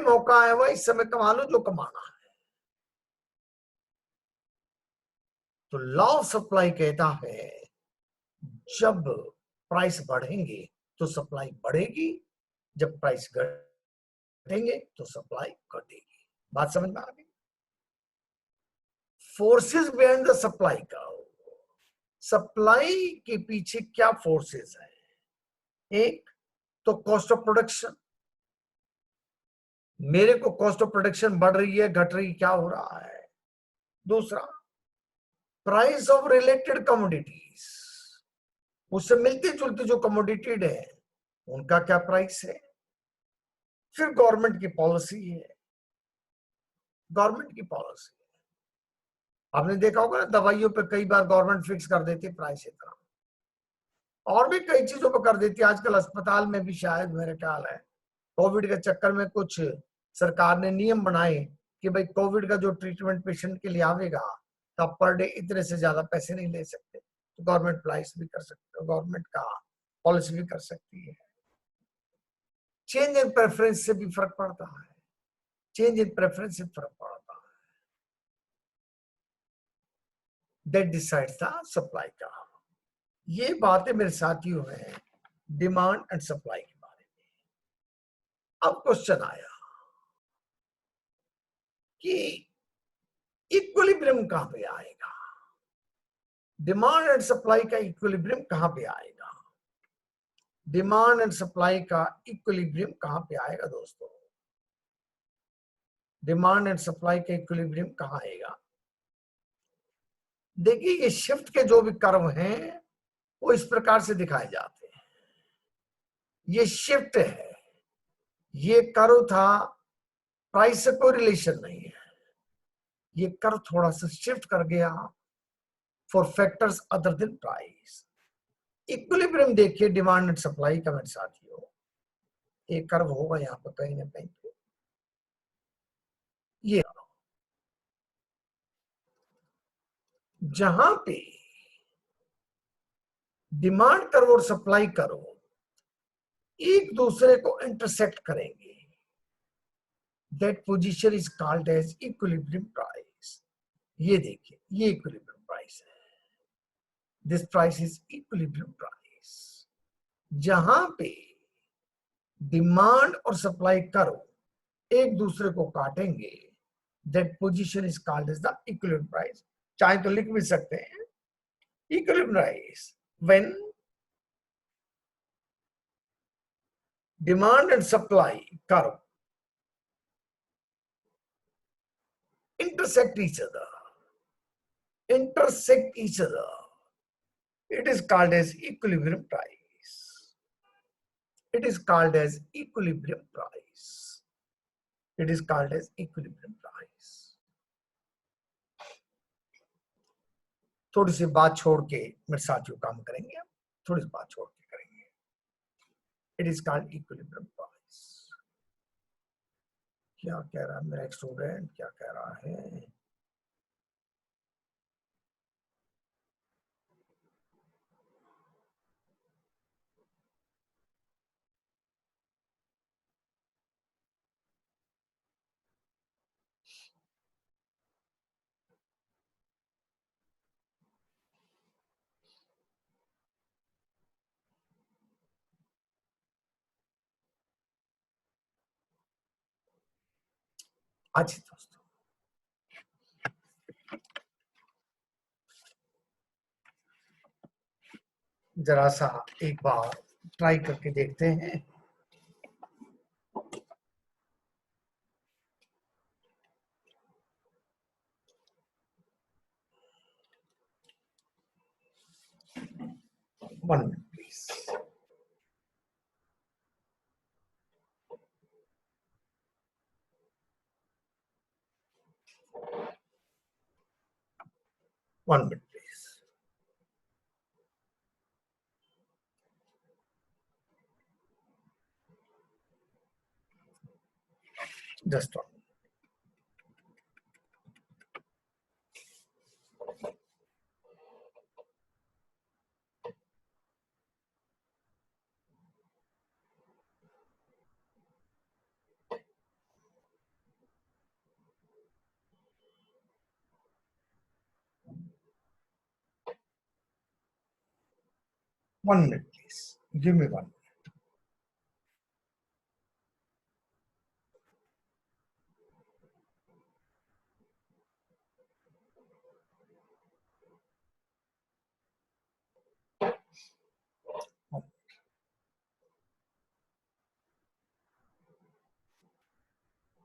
[SPEAKER 1] मौका है भाई, इस समय कमा लो जो कमाना है। तो लॉ ऑफ सप्लाई कहता है जब प्राइस बढ़ेंगे तो सप्लाई बढ़ेगी, जब प्राइस घटेंगे तो सप्लाई घटेगी। बात समझ में आ गई? फोर्सेस बिहाइंड द सप्लाई का, सप्लाई के पीछे क्या फोर्सेस है? एक तो कॉस्ट ऑफ प्रोडक्शन, मेरे को कॉस्ट ऑफ प्रोडक्शन बढ़ रही है घट रही, क्या हो रहा है। दूसरा प्राइस ऑफ रिलेटेड कमोडिटीज, उससे मिलती जुलती जो कमोडिटी है उनका क्या प्राइस है। फिर गवर्नमेंट की पॉलिसी है, गवर्नमेंट की पॉलिसी। आपने देखा होगा ना, दवाइयों पे कई बार गवर्नमेंट फिक्स कर देती है प्राइस इतना, और भी कई चीजों पर कर देती है। आजकल अस्पताल में भी शायद मेरे ख्याल है कोविड के चक्कर में कुछ सरकार ने नियम बनाए कि भाई कोविड का जो ट्रीटमेंट पेशेंट के लिए आवेगा तो आप पर डे इतने से ज्यादा पैसे नहीं ले सकते। तो गवर्नमेंट प्राइस भी कर सकते हो, गवर्नमेंट का पॉलिसी भी कर सकती है। चेंज इन प्रेफरेंस से भी फर्क पड़ता है, चेंज इन प्रेफरेंस से फर्क पड़ता है। दैट डिसाइड्स द सप्लाई का। ये बातें मेरे साथियों हैं डिमांड एंड सप्लाई के बारे में। अब क्वेश्चन आया कि इक्विलिब्रियम कहां पे आएगा, डिमांड एंड सप्लाई का इक्विलिब्रियम कहां पे आएगा, डिमांड एंड सप्लाई का इक्विलिब्रियम कहां पे आएगा दोस्तों, डिमांड एंड सप्लाई का इक्विलिब्रियम कहां आएगा। देखिए ये शिफ्ट के जो भी कर्व हैं वो इस प्रकार से दिखाए जाते हैं। ये शिफ्ट है, ये कर्व था, प्राइस से कोई रिलेशन नहीं है, ये कर्व थोड़ा सा शिफ्ट कर गया for factors other than price. Equilibrium देखिए डिमांड एंड सप्लाई का मेरे साथियों, एक कर्व होगा यहाँ पर कहीं ना कहीं पे, ये जहां पे डिमांड कर्व और सप्लाई कर्व एक दूसरे को इंटरसेक्ट करेंगे, that position is called as equilibrium price. ये देखिए ये इक्विलिब्रियम प्राइस है, this price is equilibrium price. जहां पे डिमांड और सप्लाई कर्व एक दूसरे को काटेंगे, that position is called as the equilibrium price. चाहे तो लिख भी सकते हैं equilibrium price when demand and supply curve intersect each other, it is called as equilibrium price, it is called as equilibrium price, it is called as equilibrium price। थोड़ी सी बात छोड़ के मेरे साथियों काम करेंगे, हम थोड़ी सी बात छोड़ के करेंगे। It is called equilibrium price. क्या कह रहा है मेरा एक स्टूडेंट, क्या कह रहा है? अच्छा दोस्तों, जरा सा एक बार ट्राई करके देखते हैं। One minute, please. One minute, please. Just one. 1 minute please, give me 1 minute.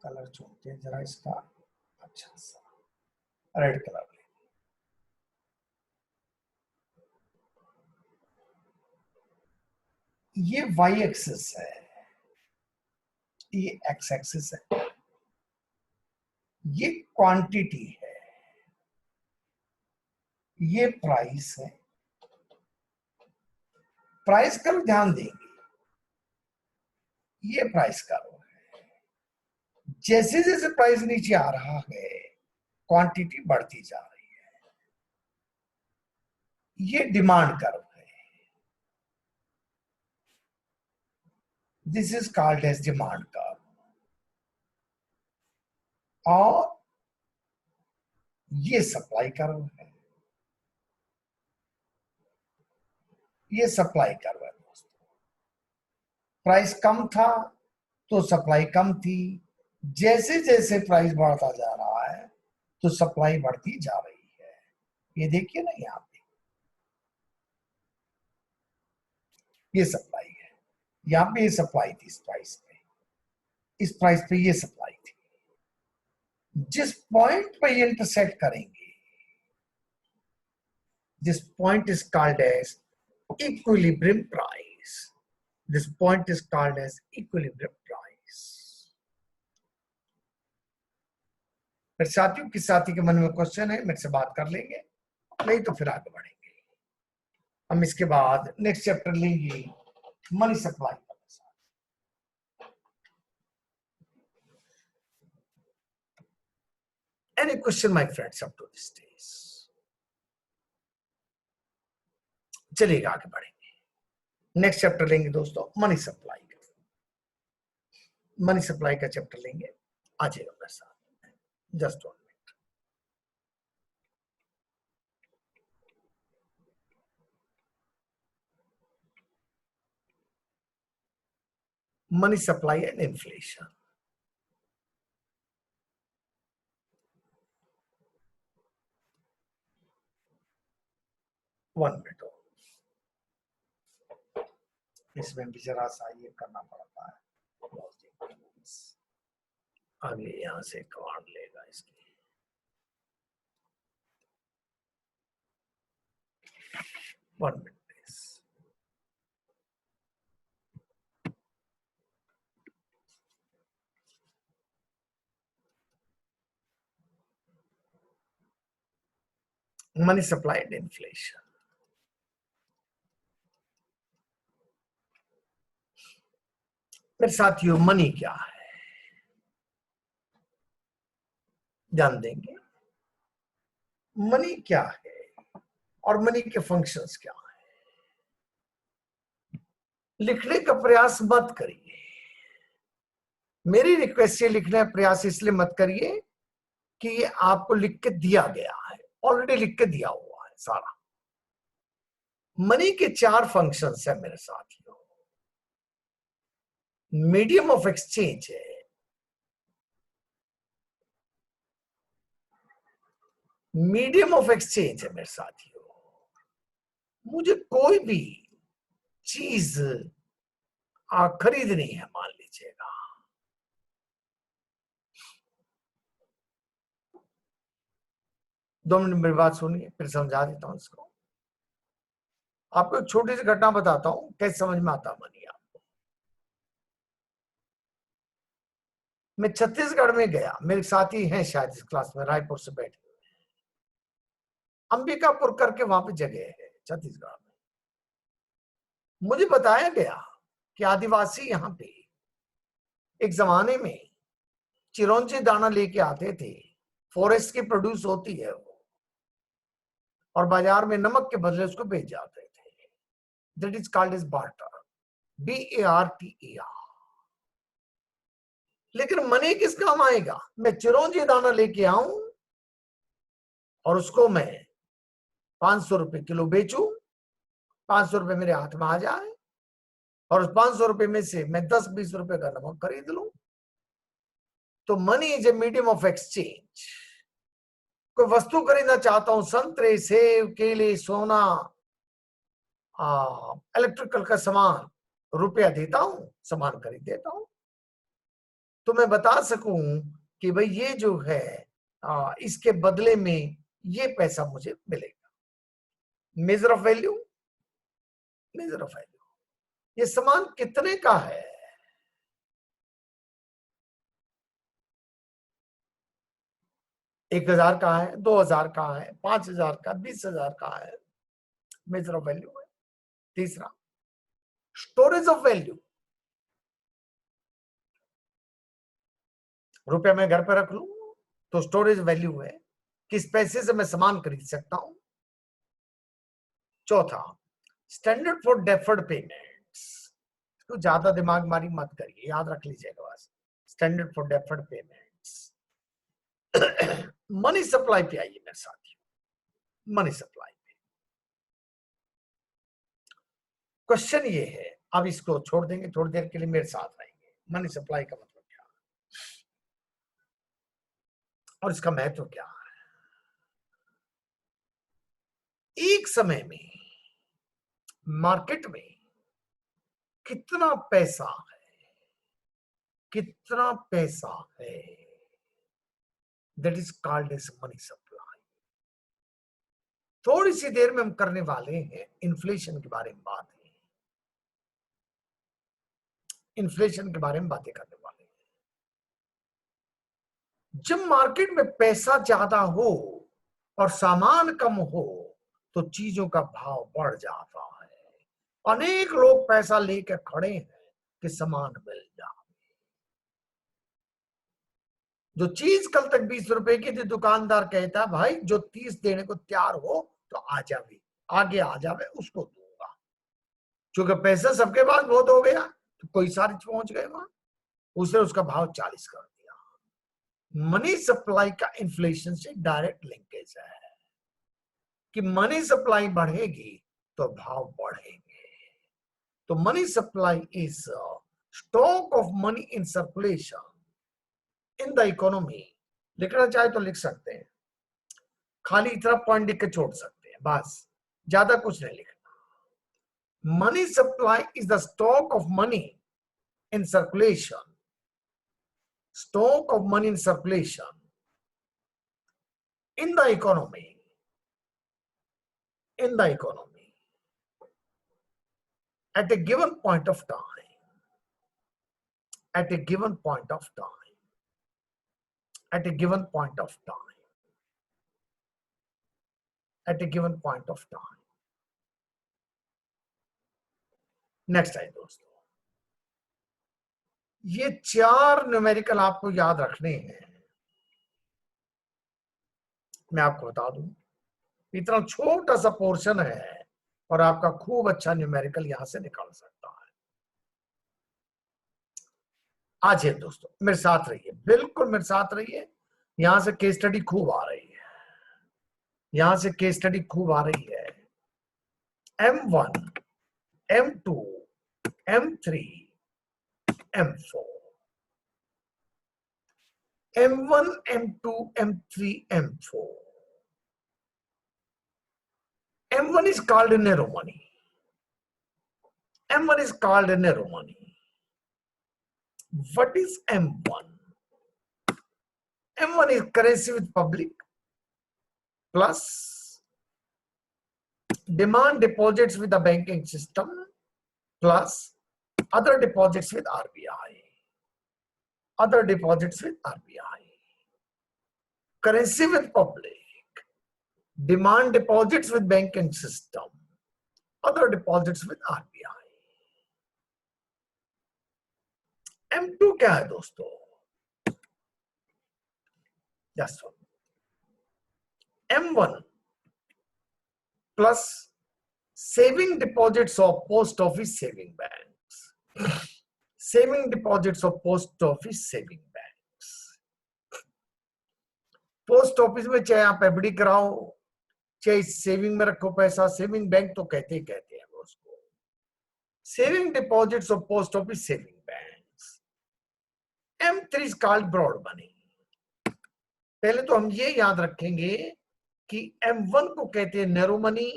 [SPEAKER 1] Colour छोड़ते हैं जरा इसका, अच्छा सा रेड कलर। ये वाई एक्सिस है, ये एक्स एक्सिस है, ये क्वांटिटी है, ये प्राइस है। प्राइस कर्व ध्यान देंगे, ये प्राइस कर्व है। जैसे जैसे प्राइस नीचे आ रहा है क्वांटिटी बढ़ती जा रही है। ये डिमांड कर्व है, this is called as demand curve. और ये सप्लाई कर्व है, ये सप्लाई कर्व है दोस्तों। प्राइस कम था तो सप्लाई कम थी, जैसे जैसे प्राइस बढ़ता जा रहा है तो सप्लाई बढ़ती जा रही है। ये देखिए ना, यहाँ पे ये सप्लाई है, यहाँ पे ये सप्लाई थी इस प्राइस पे, इस प्राइस पे ये सप्लाई थी। जिस पॉइंट पे ये इंटरसेक्ट करेंगे, this point is called as equilibrium price. This point is called as equilibrium price. मेरे साथियों, किस साथी के मन में क्वेश्चन है मेरे से बात कर लेंगे, नहीं तो फिर आगे बढ़ेंगे। हम इसके बाद नेक्स्ट चैप्टर लेंगे मनी सप्लाई का। Any question, my friends, up to this stage? चलिएगा आगे बढ़ेंगे। नेक्स्ट चैप्टर लेंगे दोस्तों मनी सप्लाई का। मनी सप्लाई का चैप्टर लेंगे, आ जाएगा मेरे साथ। Just 1 minute. Money supply and inflation. One minute, इसमें भी जरा सा ये करना पड़ता है। आगे यहां से कमांड लेगा इसकी। One minute please. Money supply and inflation. मेरे साथियों, मनी क्या है ध्यान देंगे। मनी क्या है और मनी के फंक्शंस क्या है। लिखने का प्रयास मत करिए, मेरी रिक्वेस्ट है, लिखने का प्रयास इसलिए मत करिए कि ये आपको लिख के दिया गया है, ऑलरेडी लिख के दिया हुआ है सारा। मनी के 4 फंक्शंस है मेरे साथियों। मीडियम ऑफ एक्सचेंज है, मीडियम ऑफ एक्सचेंज है मेरे साथियों। मुझे कोई भी चीज खरीदनी है, मान लीजिएगा, दो मिनट मेरी बात सुनिए, फिर समझा देता हूं इसको। आपको एक छोटी सी घटना बताता हूं, कैसे समझ में आता मनी आपको। मैं छत्तीसगढ़ में गया, मेरे साथी हैं शायद इस क्लास में, रायपुर से बैठे हुए, अंबिकापुर करके वहां पे जगह है छत्तीसगढ़ में। मुझे बताया गया कि आदिवासी यहाँ पे एक जमाने में चिरौंजी दाना लेके आते थे, फॉरेस्ट की प्रोड्यूस होती है वो, और बाजार में नमक के बदले उसको बेच जाते थे। That is called as barter, BARTER। लेकिन मनी किस काम आएगा। मैं चिरौंजी दाना लेके आऊं और उसको मैं 500 रुपए किलो बेचूं, 500 रुपए मेरे हाथ में आ जाए और उस 500 रुपए में से मैं 10-20 रुपए का नमक खरीद लूं। तो money is a medium of exchange. कोई वस्तु खरीदना चाहता हूं, संतरे, सेब, केले, सोना, इलेक्ट्रिकल का सामान, रुपया देता हूं, सामान खरीद देता हूं। तो मैं बता सकूं कि भाई ये जो है इसके बदले में ये पैसा मुझे मिलेगा। Measure of value, measure of value, ये सामान कितने का है? एक 1000 का है, 2000 का है, 5000 का, 20,000 का है, मेजर ऑफ वैल्यू है। तीसरा, स्टोरेज ऑफ वैल्यू, रुपया मैं घर पे रख लूं तो स्टोरेज वैल्यू है, किस पैसे से मैं सामान खरीद सकता हूं। चौथा, स्टैंडर्ड फॉर डेफर्ड पेमेंट्स, तो ज्यादा दिमाग मारी मत करिए, याद रख लीजिएगा बस, standard for deferred payments. Money supply पे आइए मेरे साथियों, मनी सप्लाई पे क्वेश्चन ये है, अब इसको छोड़ देंगे, थोड़ी देर के लिए मेरे साथ रहेंगे। मनी सप्लाई का मतलब क्या है और इसका महत्व क्या है? एक समय में मार्केट में कितना पैसा है, कितना पैसा है, that is called as money supply. थोड़ी सी देर में हम करने वाले हैं इन्फ्लेशन के बारे में बात है, इन्फ्लेशन के बारे में बातें करने वाले हैं। जब मार्केट में पैसा ज्यादा हो और सामान कम हो तो चीजों का भाव बढ़ जाता है। अनेक लोग पैसा लेकर खड़े हैं कि सामान मिल जाए। जो चीज कल तक 20 रुपए की थी, दुकानदार कहता है भाई जो 30 देने को तैयार हो तो आ जावे, आगे आ जावे, उसको दूंगा। क्योंकि पैसा सबके पास बहुत हो गया तो कोई सारे पहुंच गए वहां, उसने उसका भाव 40 कर दिया। मनी सप्लाई का इन्फ्लेशन से डायरेक्ट लिंकेज है कि मनी सप्लाई बढ़ेगी तो भाव बढ़ेंगे। तो money supply is stock of money in circulation in the economy. लिखना चाहे तो लिख सकते हैं, खाली इतना पॉइंट लिख के छोड़ सकते हैं, बस ज्यादा कुछ नहीं लिखना। Money supply is the stock of money in circulation, stock of money in circulation in the economy, in the economy at a given point of time, at a given point of time, at a given point of time, at a given point of time. Next है दोस्तों, ये 4 numerical आपको याद रखने हैं। मैं आपको बता दूं, इतना छोटा सा पोर्शन है और आपका खूब अच्छा न्यूमेरिकल यहां से निकाल सकता है। आज है दोस्तों, मेरे साथ रहिए, बिल्कुल मेरे साथ रहिए। यहां से केस स्टडी खूब आ रही है, यहां से केस स्टडी खूब आ रही है। M1, M2, M3, M4, M1, M2, M3, M4. M1 is called narrow money. M1 is called narrow money. What is M1? M1 is currency with public plus demand deposits with the banking system plus other deposits with RBI. Other deposits with RBI. Currency with public, demand deposits with banking system, other deposits with RBI. M2 क्या है दोस्तों? Just one. M1 plus saving deposits of post office saving banks. Saving deposits of post office saving banks. Post office में चाहे आप FD कराओ, चाहे saving में रखो पैसा, सेविंग बैंक तो कहते ही कहते हैं वो saving deposits of post office saving banks. M3 is called broad money. पहले तो हम ये याद रखेंगे कि M1 को कहते हैं नैरो मनी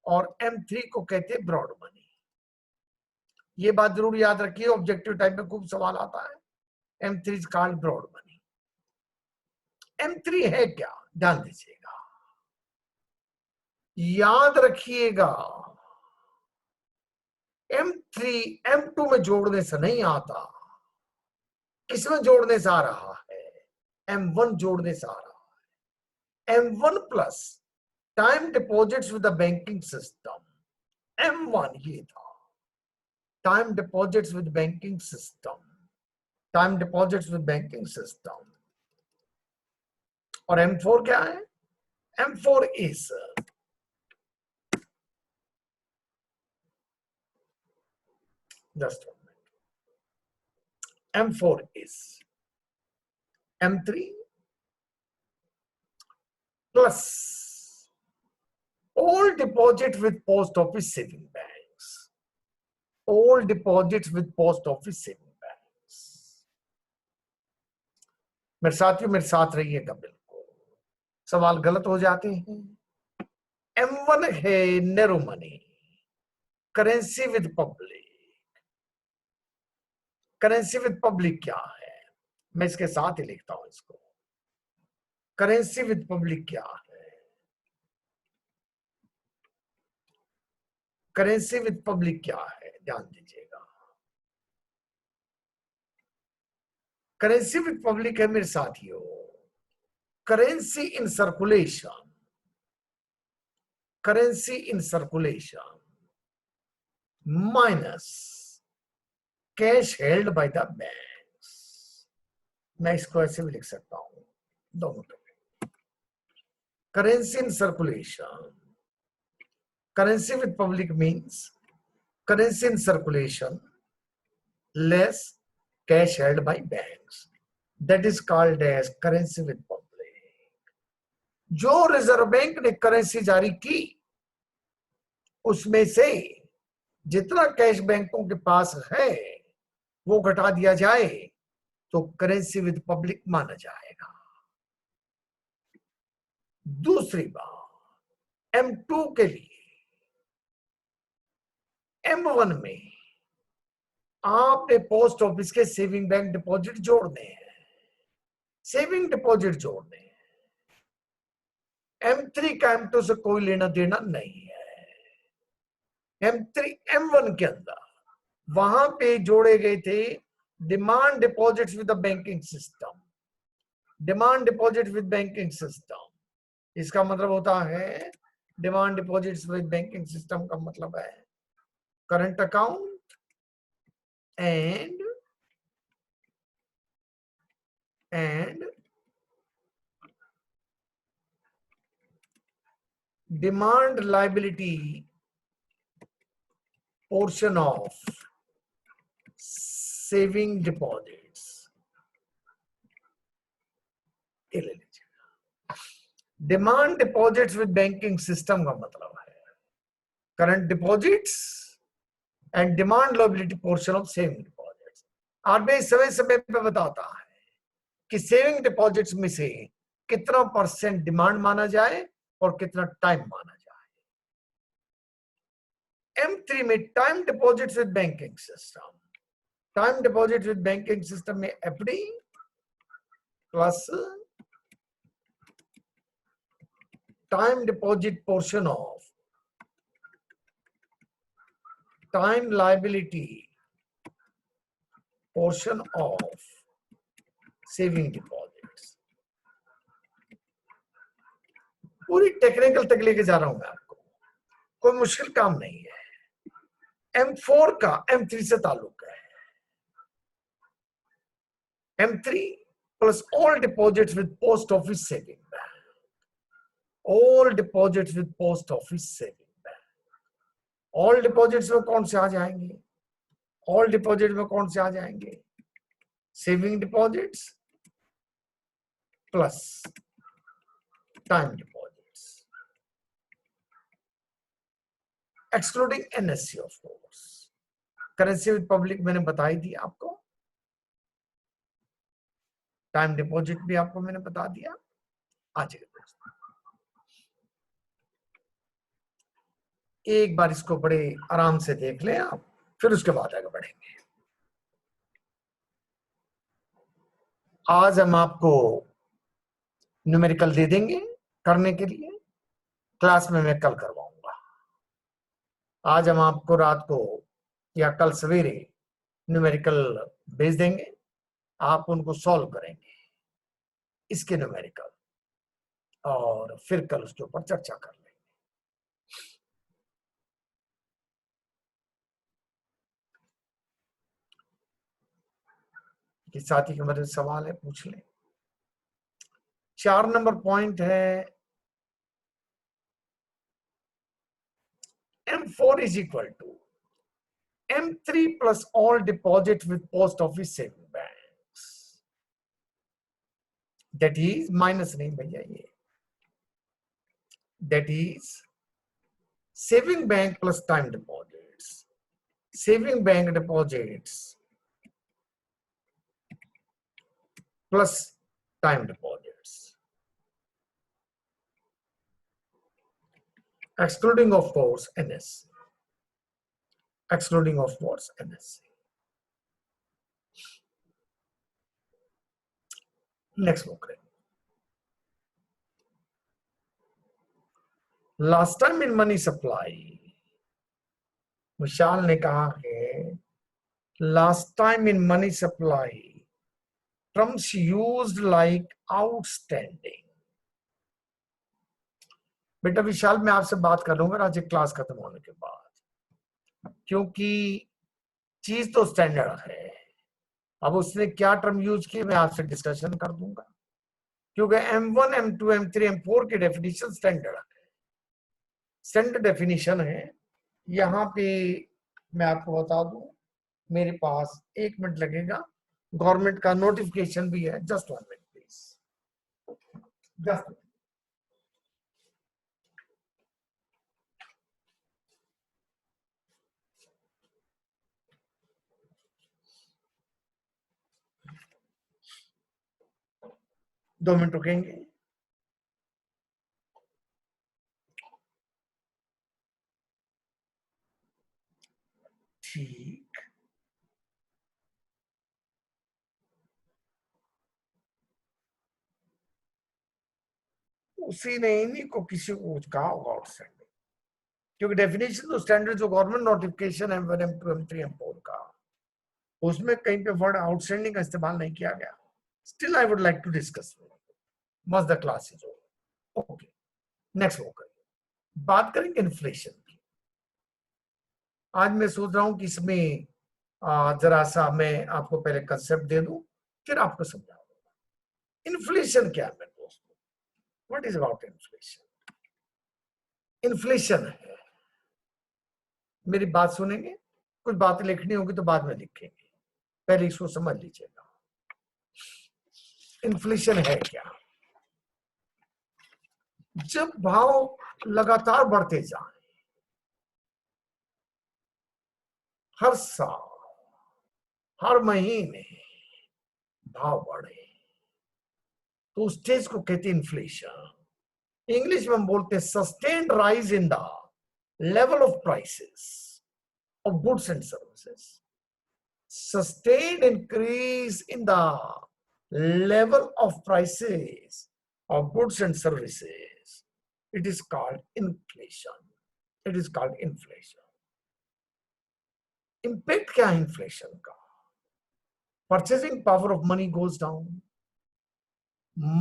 [SPEAKER 1] और M3 को कहते हैं ब्रॉड मनी। ये बात जरूर याद रखिए, ऑब्जेक्टिव टाइप में खूब सवाल आता है। M3 is called broad money. M3 है क्या, ध्यान दीजिएगा, याद रखिएगा। M3 M2 में जोड़ने से नहीं आता, किसमें जोड़ने से आ रहा है, M1 जोड़ने से आ रहा है। M1 plus time deposits with the banking system, M1 ये था, time deposits with banking system, time deposits with banking system. और M4 क्या है, M4 is just a minute. M4 is M3 plus all deposits with post office saving banks, all deposits with post office saving banks। मेरे साथियों मेरे साथ रहिएगा, बिल्कुल सवाल गलत हो जाते हैं। M1 है narrow money, currency with public. Currency with public क्या है, मैं इसके साथ ही लिखता हूं इसको। करेंसी विद पब्लिक क्या है, करेंसी विद पब्लिक क्या है, ध्यान दीजिएगा। करेंसी विद पब्लिक है मेरे साथियों, currency in circulation, currency in circulation minus cash held by the banks. मैं इसको ऐसे भी लिख सकता हूं, दोनों तरफ। Currency in circulation, currency with public means currency in circulation less cash held by banks, that is called as currency with public. जो रिजर्व बैंक ने करेंसी जारी की उसमें से जितना कैश बैंकों के पास है वो घटा दिया जाए तो करेंसी विद पब्लिक माना जाएगा। दूसरी बात, M2 के लिए, M1 में आपने पोस्ट ऑफिस के सेविंग बैंक डिपॉजिट जोड़ने हैं, सेविंग डिपॉजिट जोड़ने हैं। M3 का M2 से कोई लेना देना नहीं है। M3 M1 के अंदर वहां पे जोड़े गए थे demand deposits with the banking system, demand deposit with banking system. इसका मतलब होता है demand deposits with banking system का मतलब है current account and demand liability portion of saving deposits. ले लीजिए, demand deposits with banking system का मतलब है current deposits and demand liability portion of saving deposits. RBI समय समय पे बताता है कि सेविंग डिपॉजिट्स में से कितना % डिमांड माना जाए और कितना टाइम माना जाए। M3 में time deposits with banking system, time deposit with banking system में FD plus time deposit portion of time liability portion of saving deposits. पूरी टेक्निकल तक लेके जा रहा हूं मैं आपको, कोई मुश्किल काम नहीं है। M4 का M3 से ताल्लुक है। M3 plus all deposits with post office saving bank, all deposits with post office saving bank। all deposits में कौन से आ जाएंगे, all deposits में कौन से आ जाएंगे, saving deposits plus time deposits, excluding NSC of course। Currency with public मैंने बताई थी आपको, टाइम डिपॉजिट भी आपको मैंने बता दिया। आज एक बार इसको बड़े आराम से देख लें आप, फिर उसके बाद आगे बढ़ेंगे। आज हम आपको न्यूमेरिकल दे देंगे करने के लिए, क्लास में मैं कल करवाऊंगा। आज हम आपको रात को या कल सवेरे न्यूमेरिकल भेज देंगे, आप उनको सॉल्व करेंगे इसके न्यूमेरिकल, और फिर कल उसके ऊपर चर्चा कर लेंगे। कि साथी के मेरे सवाल है, पूछ लें। 4 नंबर पॉइंट है M4 is equal to M3 plus all deposit with post office saving banks. That is minus नहीं भैया ये, that is saving bank plus time deposits. Saving bank deposits plus time deposits, excluding of course NSC, excluding of course NSC. Next वो करें। Last time in money supply, Vishal ने कहा है last time in money supply terms used like outstanding. बेटा विशाल मैं आपसे बात कर लूंगा आज क्लास खत्म होने के बाद, क्योंकि चीज तो स्टैंडर्ड है। अब उसने क्या टर्म यूज की मैं आपसे डिस्कशन कर दूंगा, क्योंकि M1, M2, M3, M4 की डेफिनेशन स्टैंडर्ड है, स्टैंडर्ड डेफिनेशन है। यहाँ पे मैं आपको बता दूं, मेरे पास 1 मिनट लगेगा, गवर्नमेंट का नोटिफिकेशन भी है। Just 1 minute please, just 2 minute रुकेंगे। ठीक, उसी ने इन्हीं को किसी को कुछ कहा होगा आउटस्टैंडिंग, क्योंकि डेफिनेशन तो स्टैंडर्ड जो गवर्नमेंट नोटिफिकेशन है M1, M2, M3, M4 का, उसमें कहीं पे वर्ड आउटस्टैंडिंग का इस्तेमाल नहीं किया गया। Still I would like to discuss must the class is over. Okay, next वो करेंगे, बात करेंगे इन्फ्लेशन की। आज मैं सोच रहा हूं कि इसमें जरा सा मैं आपको पहले कंसेप्ट दे दूं, फिर आपको समझाऊंगा इन्फ्लेशन क्या है मेरे दोस्तों। What is about inflation? Inflation है, मेरी बात सुनेंगे, कुछ बातें लिखनी होगी तो बाद में लिखेंगे, पहले इसको समझ लीजिएगा। इन्फ्लेशन है क्या? जब भाव लगातार बढ़ते जाए, हर साल हर महीने भाव बढ़े, तो उस चीज को कहते हैं इन्फ्लेशन। इंग्लिश में हम बोलते हैं sustained rise in the level of prices of goods and services. Sustained increase in the level of prices of goods and services, it is called inflation. It is called inflation. Impact क्या है inflation का? Purchasing power of money goes down.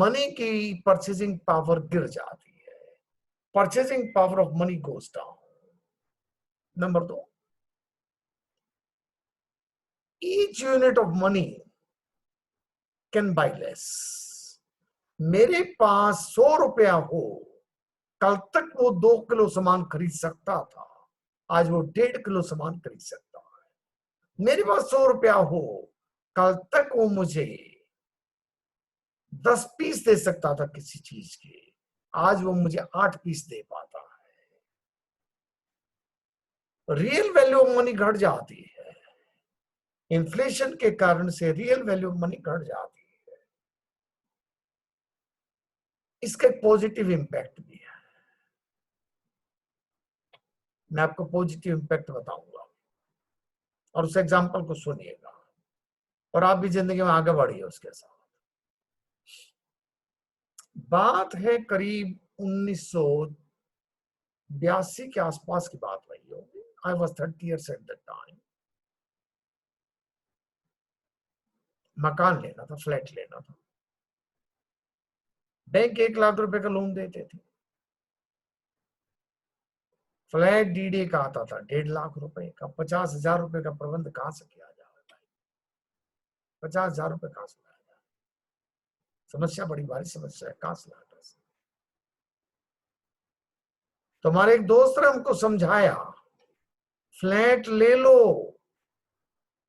[SPEAKER 1] Money की purchasing power गिर जाती है. Purchasing power of money goes down. Number 2, each unit of money can buy less. मेरे पास 100 रुपया हो, कल तक वो 2 किलो सामान खरीद सकता था, आज वो 1.5 किलो सामान खरीद सकता है। मेरे पास 100 रुपया हो, कल तक वो मुझे 10 पीस दे सकता था किसी चीज के, आज वो मुझे 8 पीस दे पाता है। रियल वैल्यू ऑफ मनी घट जाती है। इन्फ्लेशन के कारण से रियल वैल्यू मनी घट जाती है। इसका एक पॉजिटिव इंपैक्ट भी है, मैं आपको पॉजिटिव इंपैक्ट बताऊंगा और उस एग्जांपल को सुनिएगा और आप भी जिंदगी में आगे बढ़िए उसके साथ। बात है करीब 1982 के आसपास की बात रही होगी। I was 30 years at that time. मकान लेना था, फ्लैट लेना था। बैंक 1 लाख रुपए का लोन देते थे। फ्लैट डीडी का आता था 1.5 लाख रुपए का। 50,000 रुपए का प्रबंध कहां से किया जाए भाई? 50,000 रुपए कहां से लाया जाए? समस्या बड़ी भारी समस्या है, कहां से लाया? तो हमारे एक दोस्त ने हमको समझाया, फ्लैट ले लो,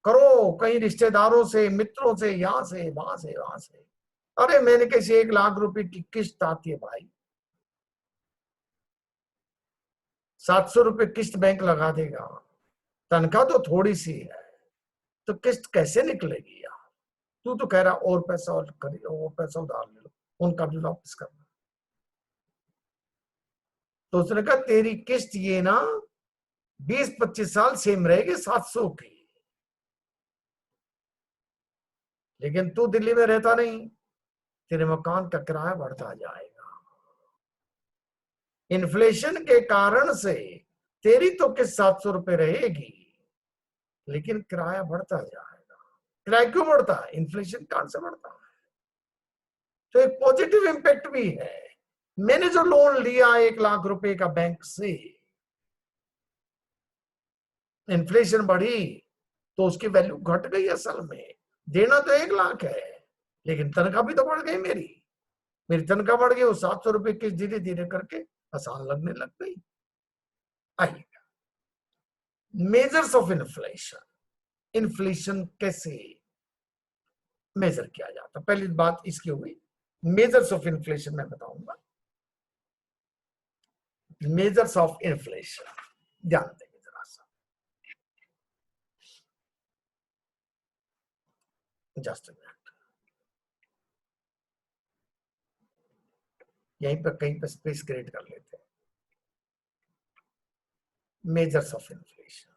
[SPEAKER 1] करो कहीं रिश्तेदारों से, मित्रों से, यहां से वहां से वहां से। अरे मैंने कैसे 1 लाख रुपए की किस्त आती है भाई, 700 रुपए किस्त बैंक लगा देगा, तनख्वाह तो थोड़ी सी है, तो किस्त कैसे निकलेगी यार? तू तो कह रहा और पैसा और पैसा उधार ले लो, उनका भी वापस करना। तो उसने कहा तेरी किस्त ये ना 20-25 साल सेम रहेगी 700 की, लेकिन तू दिल्ली में रहता नहीं, तेरे मकान का किराया बढ़ता जाएगा। इन्फ्लेशन के कारण से तेरी तो किस्त 700 रुपए रहेगी, लेकिन किराया बढ़ता जाएगा। किराया क्यों बढ़ता है? इन्फ्लेशन कारण से बढ़ता है। तो एक पॉजिटिव इंपैक्ट भी है। मैंने जो लोन लिया 1 लाख रुपए का बैंक से, इन्फ्लेशन बढ़ी तो उसकी वैल्यू घट गई। असल में देना तो 1 लाख है, लेकिन तनख्वाह भी तो बढ़ गई मेरी तनख्वाह बढ़ गई, वो 700 रुपए किस्त धीरे धीरे करके आसान लगने लग गई। आइए, मेजर्स ऑफ इन्फ्लेशन। इन्फ्लेशन कैसे मेजर किया जाता? पहली बात इसकी हुई, मेजर्स ऑफ इन्फ्लेशन मैं बताऊंगा। मेजर्स ऑफ इन्फ्लेशन ध्यान देंगे जरा सा, जस्ट मिनट। यहीं पर कहीं पर स्पेस क्रिएट कर लेते हैं। मेजर्स ऑफ इन्फ्लेशन,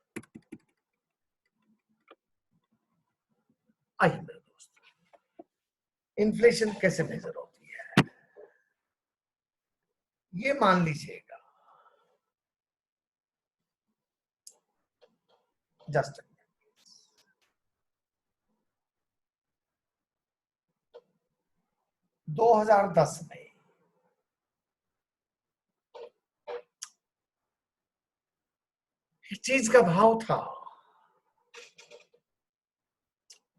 [SPEAKER 1] आइए मेरे दोस्त, इन्फ्लेशन कैसे मेजर होती है? ये मान लीजिएगा, जस्ट 2010 में चीज का भाव था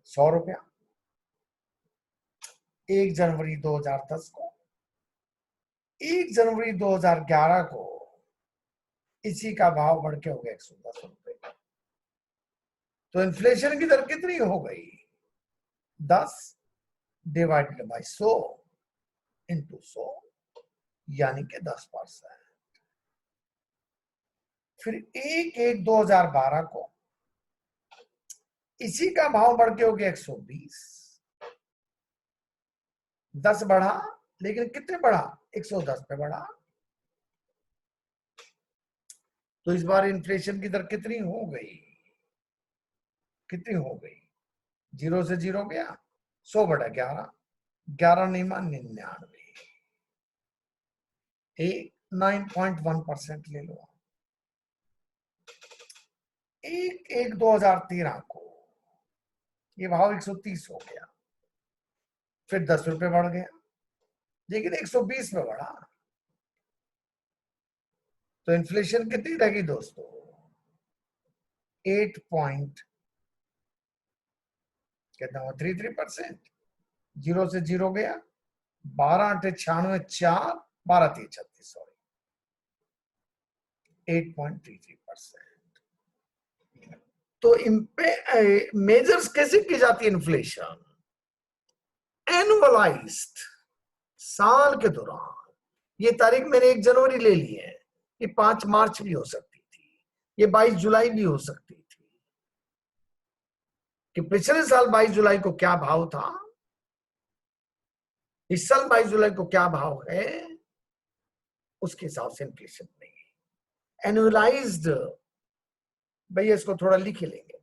[SPEAKER 1] 100 रुपया। 1 जनवरी 2010 को, 1 जनवरी 2011 को इसी का भाव बढ़ के हो गया 110 रुपए। तो इन्फ्लेशन की दर कितनी हो गई? 10 डिवाइडेड बाई 100 इंटू 100, यानी कि 10%। फिर 1/1/2012 को इसी का भाव बढ़ के हो गया 120। 10 बढ़ा, लेकिन कितने बढ़ा? 110 पे बढ़ा। तो इस बार इन्फ्लेशन की दर कितनी हो गई? कितनी हो गई? 0 से 0 गया, 100/11, 11 नहीं मान 99, 9.1% ले लो। 1/1/2013 को ये भाव 130 हो गया, फिर 10 रुपए बढ़ गया, लेकिन 120 में बढ़ा। तो इन्फ्लेशन कितनी रहेगी दोस्तों? 8.33%। 0 से 0 गया, 12/8 96, 4 12 36, सॉरी, 8.33%। तो मेजर्स कैसे की जाती है इन्फ्लेशन? एनुअलाइज्ड, साल के दौरान। ये तारीख मैंने 1 जनवरी ले ली है, ये 5 मार्च भी हो सकती थी, ये 22 जुलाई भी हो सकती थी। कि पिछले साल 22 जुलाई को क्या भाव था, इस साल 22 जुलाई को क्या भाव है, उसके हिसाब से इन्फ्लेशन नहीं है। एनुअलाइज्ड भैया इसको थोड़ा लिख ही लेंगे,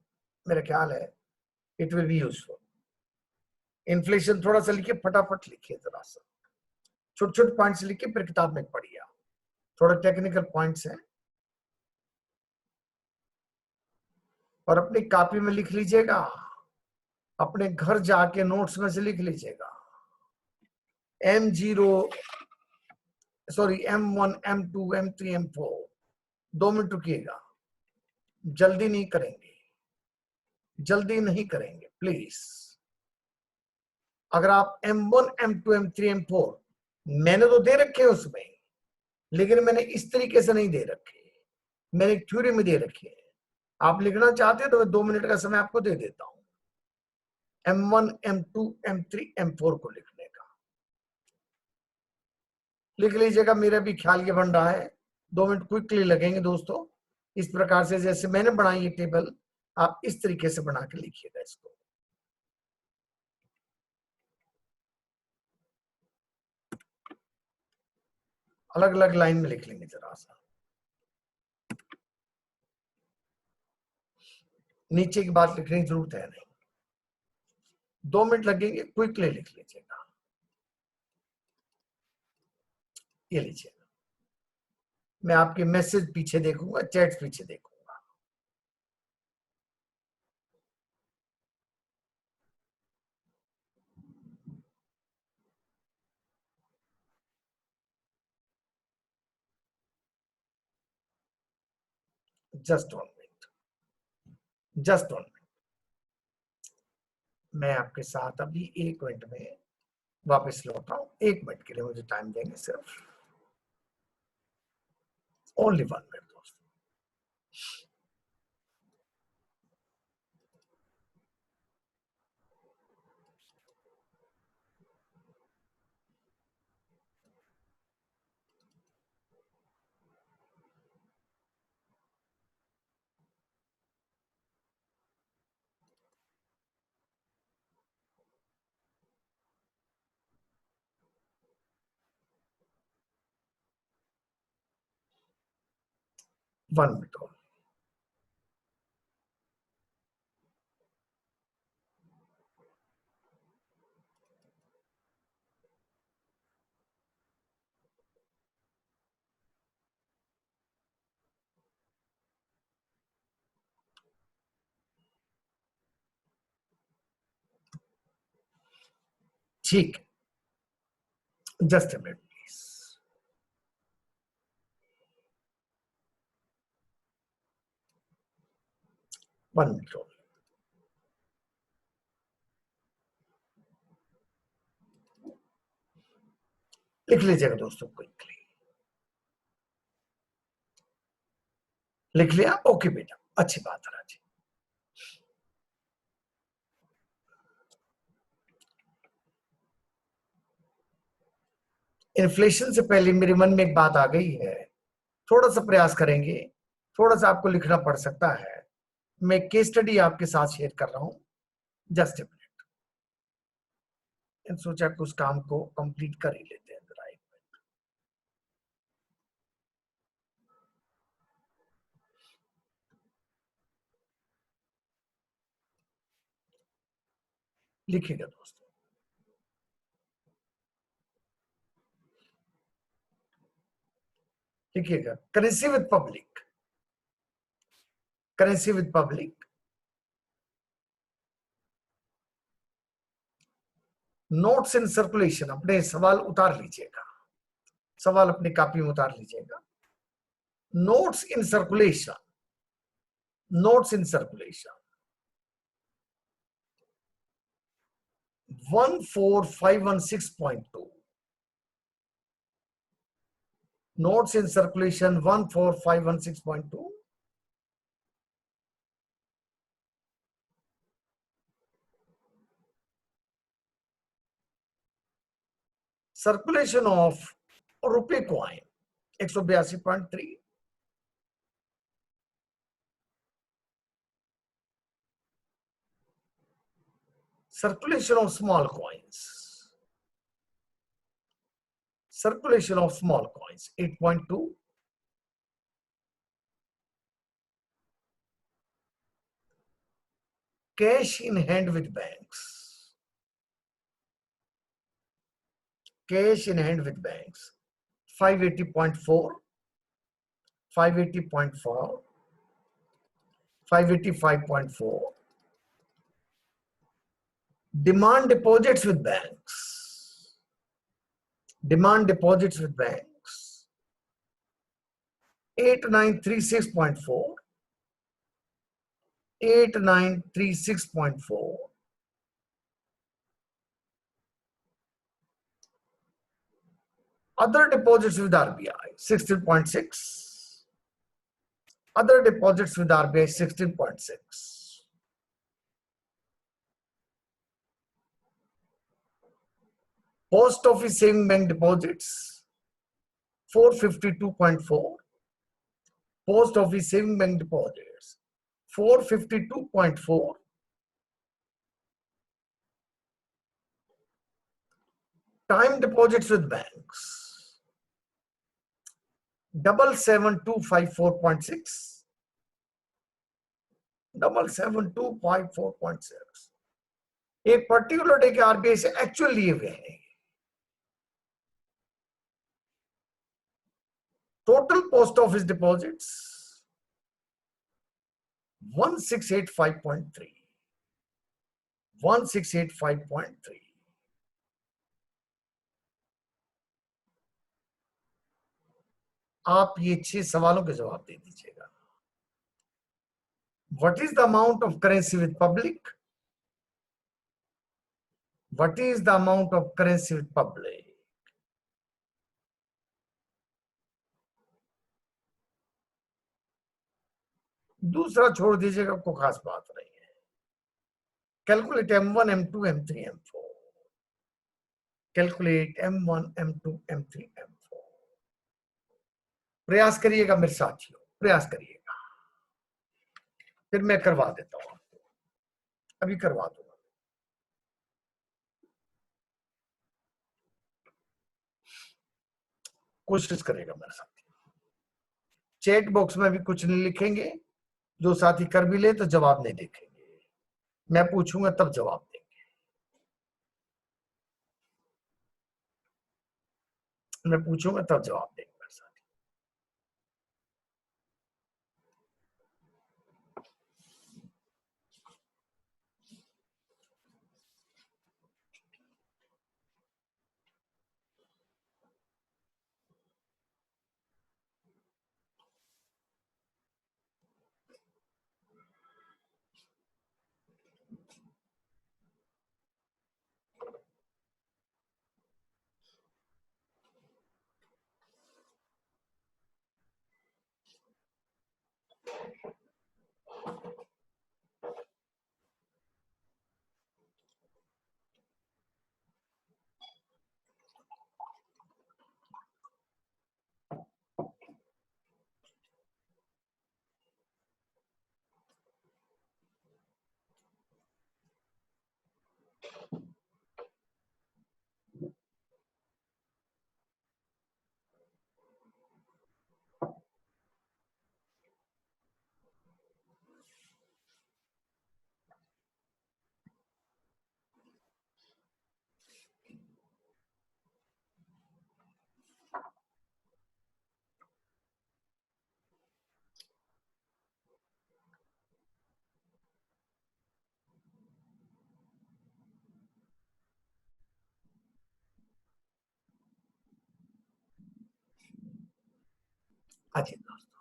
[SPEAKER 1] मेरा ख्याल है it will be useful. Inflation थोड़ा सा लिखिए, फटाफट लिखिए, जरा सा छोटे छोटे पॉइंट्स लिखिए, फिर किताब में पढ़िए। थोड़ा टेक्निकल पॉइंट्स हैं और अपनी कॉपी में लिख लीजिएगा, अपने घर जाके नोट्स में से लिख लीजिएगा। M1, M2, M3, M4, 2 minute रुकिएगा, जल्दी नहीं करेंगे, जल्दी नहीं करेंगे प्लीज। अगर आप M1, M2, M3, M4 मैंने तो दे रखे हैं उसमें, लेकिन मैंने इस तरीके से नहीं दे रखे, मैंने एक थ्योरी में दे रखे हैं। आप लिखना चाहते हैं तो मैं 2 मिनट का समय आपको दे देता हूं M1, M2, M3, M4 को लिखने का। लिख लीजिएगा, मेरा भी ख्याल ये बन रहा है, 2 मिनट क्विकली लगेंगे दोस्तों। इस प्रकार से जैसे मैंने बनाई ये टेबल, आप इस तरीके से बना के लिखिएगा इसको। अलग अलग लाइन में लिख लेंगे जरा सा, नीचे की बात लिखने की जरूरत है नहीं, 2 मिनट लगेंगे, क्विकली लिख लीजिएगा। ये लीजिए, मैं आपके मैसेज पीछे देखूंगा, चैट्स पीछे देखूंगा। Just 1 minute, just 1 minute. मैं आपके साथ अभी 1 मिनट में वापस लौट रहा हूं। 1 मिनट के लिए मुझे टाइम देंगे, सिर्फ ओनली 1 मिनट दोस्तों। वन मिनट और, ठीक है, just a minute please. One minute और, लिख लीजिएगा दोस्तों क्विकली। लिख लिया? ओके बेटा, अच्छी बात है राजी। इन्फ्लेशन से पहले मेरे मन में एक बात आ गई है, थोड़ा सा प्रयास करेंगे, थोड़ा सा आपको लिखना पड़ सकता है। मैं केस स्टडी आपके साथ शेयर कर रहा हूं, जस्ट ए मिनट। सोचा कि उस काम को कंप्लीट कर ही लेते हैं जरा। लिखिएगा दोस्तों, लिखिएगा currency with public, currency with public, notes in circulation. अपने सवाल उतार लीजिएगा, सवाल अपनी कॉपी में उतार लीजिएगा। Notes in circulation, notes in circulation 14516.2, notes in circulation 14516.2, circulation of rupee coin 182.3, Circulation of small coins. Circulation of small coins, 8.2. Cash in hand with banks. Cash in hand with banks, 580.4, 580.4, 585.4. Demand deposits with banks. Demand deposits with banks, 8936.4, 8936.4. Other deposits with RBI, 16.6. Other deposits with RBI, 16.6. Post office saving bank deposits, 452.4. Post office saving bank deposits, 452.4. Time deposits with banks, 77254.6. 77254.6. एक particular day के RBI से actual लिए हुए हैं. Total post office deposits 1685.3. 1685.3. आप ये 6 सवालों के जवाब दे दीजिएगा. What is the amount of currency with public? What is the amount of currency with public? दूसरा छोड़ दीजिएगा, कोई खास बात नहीं है. Calculate M1, M2, M3, M4. Calculate M1, M2, M3, M4. प्रयास करिएगा मेरे साथियों, प्रयास करिएगा. फिर मैं करवा देता हूं आपको, अभी करवा दूंगा. कोशिश करेगा मेरे साथी. चैट बॉक्स में भी कुछ नहीं लिखेंगे. जो साथी कर भी ले तो जवाब नहीं देखेंगे. मैं पूछूंगा तब जवाब देंगे. मैं पूछूंगा तब जवाब देंगे मेरे साथी. अच्छा दोस्तों,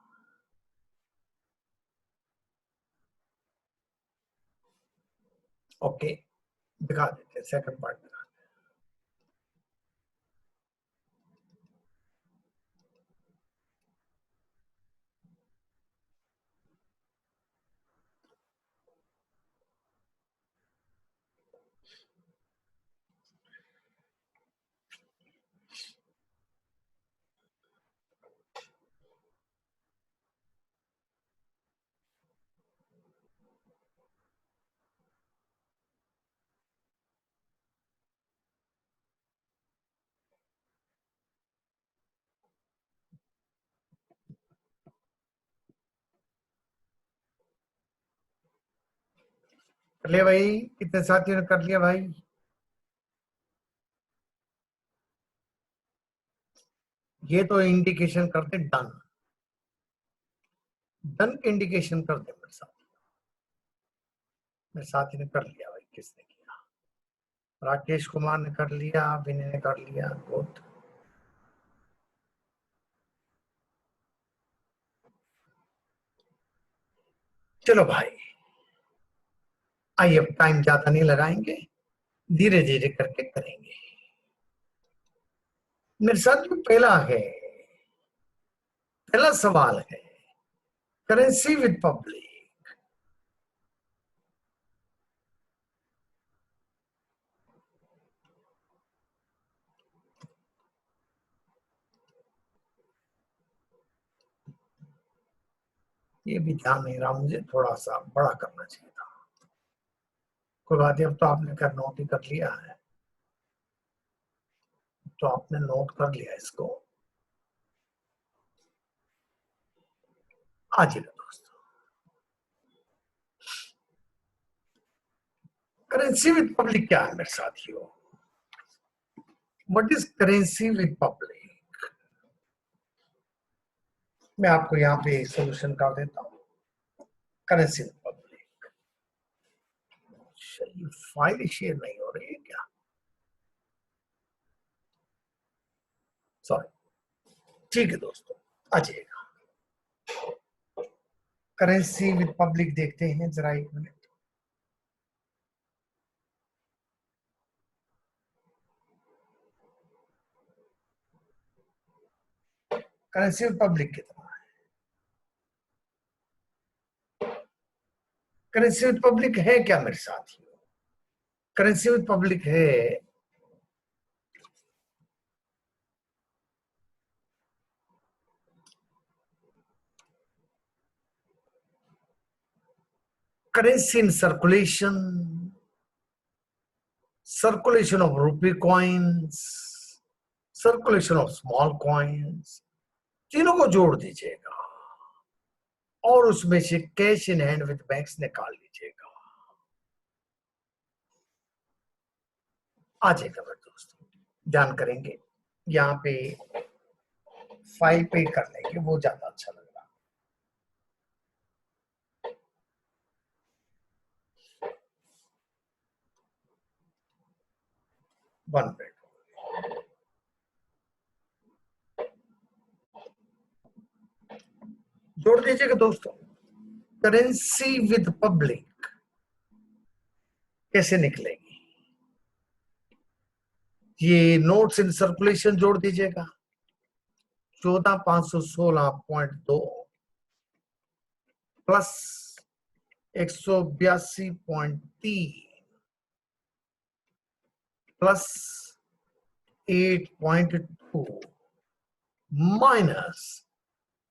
[SPEAKER 1] ओके, दिखा देते हैं सेकंड पार्ट में. कर लिया भाई? कितने साथियों ने कर लिया भाई? ये तो इंडिकेशन करते डन, डन के इंडिकेशन कर दे मेरे साथ। मेरे साथी ने कर लिया भाई। किसने किया? राकेश कुमार ने कर लिया, विनय ने कर लिया। गुड। चलो भाई, आइए अब टाइम ज्यादा नहीं लगाएंगे, धीरे धीरे करके करेंगे। मेरे साथ जो पहला है, पहला सवाल है करेंसी विद पब्लिक। ये भी ध्यान नहीं रहा, मुझे थोड़ा सा बड़ा करना चाहिए था। कोई बात नहीं, अब तो आपने कर नोट ही कर लिया है, तो आपने नोट कर लिया इसको। आज ही दोस्तों, करेंसी विद पब्लिक क्या है मेरे साथियों? What is currency with public? मैं आपको यहाँ पे सोल्यूशन कर देता हूँ। करेंसी विद पब्लिक, ये फाइल शेयर नहीं हो रही है क्या? सॉरी। ठीक है दोस्तों, आ जाएगा। करेंसी विद पब्लिक देखते हैं जरा, एक मिनट। करेंसी विद पब्लिक कितना है? करेंसी विद पब्लिक है क्या मेरे साथियों? करेंसी विद पब्लिक है currency in circulation of rupee coins, circulation of small coins, तीनों को जोड़ दीजिएगा और उसमें से cash in hand with banks निकाल लीजिएगा। आ जाएगा मेरे दोस्तों, ध्यान करेंगे। यहाँ पे फाइल पे कर लेंगे, वो ज्यादा अच्छा लग रहा। वन मिनट, जोड़ दीजिएगा दोस्तों। करेंसी विद पब्लिक कैसे निकलेगी? ये नोट्स इन सर्कुलेशन जोड़ दीजिएगा, 14,516.2 plus 182.3 plus 8.2 minus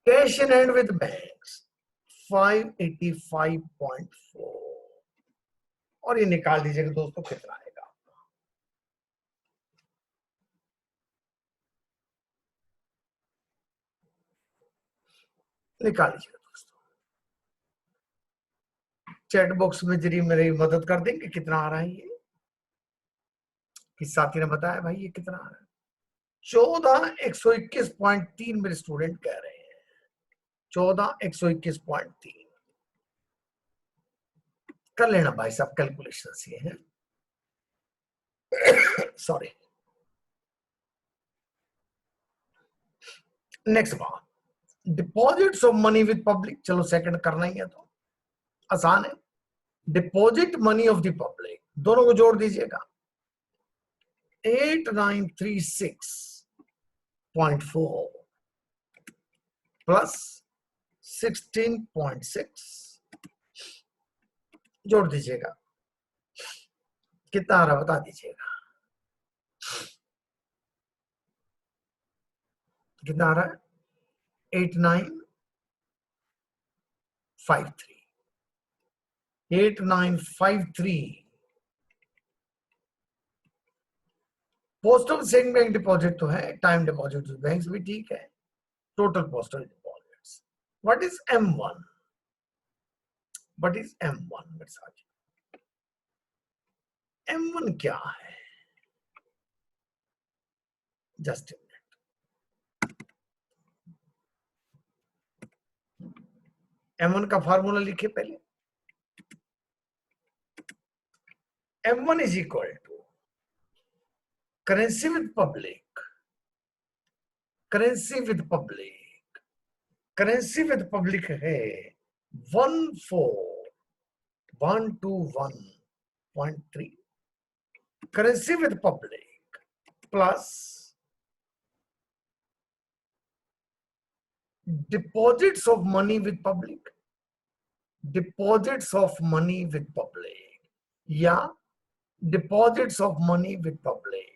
[SPEAKER 1] cash in hand with banks 585.4, और ये निकाल दीजिएगा दोस्तों कितना आएगा। निकाल लीजिएगा दोस्तों, चैट बॉक्स में जरिए मेरी मदद कर देंगे कितना आ रहा है ये? किस साथी ने बताया भाई ये कितना आ रहा है? 14,121.3 मेरे स्टूडेंट कह रहे हैं। 14,121.3 कर लेना भाई साहब, कैलकुलेशन ये है। सॉरी। नेक्स्ट बात, deposits of money with public. चलो सेकंड करना ही है तो आसान है। Deposit money of the public, दोनों को जोड़ दीजिएगा। 8936.4 प्लस 16.6 जोड़ दीजिएगा, कितना आ रहा बता दीजिएगा। कितना आ रहा है? 8953 पोस्टल सेविंग बैंक डिपॉजिट तो है, टाइम डिपॉजिट बैंक भी ठीक है। Total postal deposits, what is M1? What is M1 मेरे साथ? M1 क्या है? जस्ट M1 का फार्मूला लिखिए पहले। M1 is equal to currency with public, currency with public, currency with public है 14121.3, currency with public plus deposits of money with public, deposits of money with public, या deposits of money with public,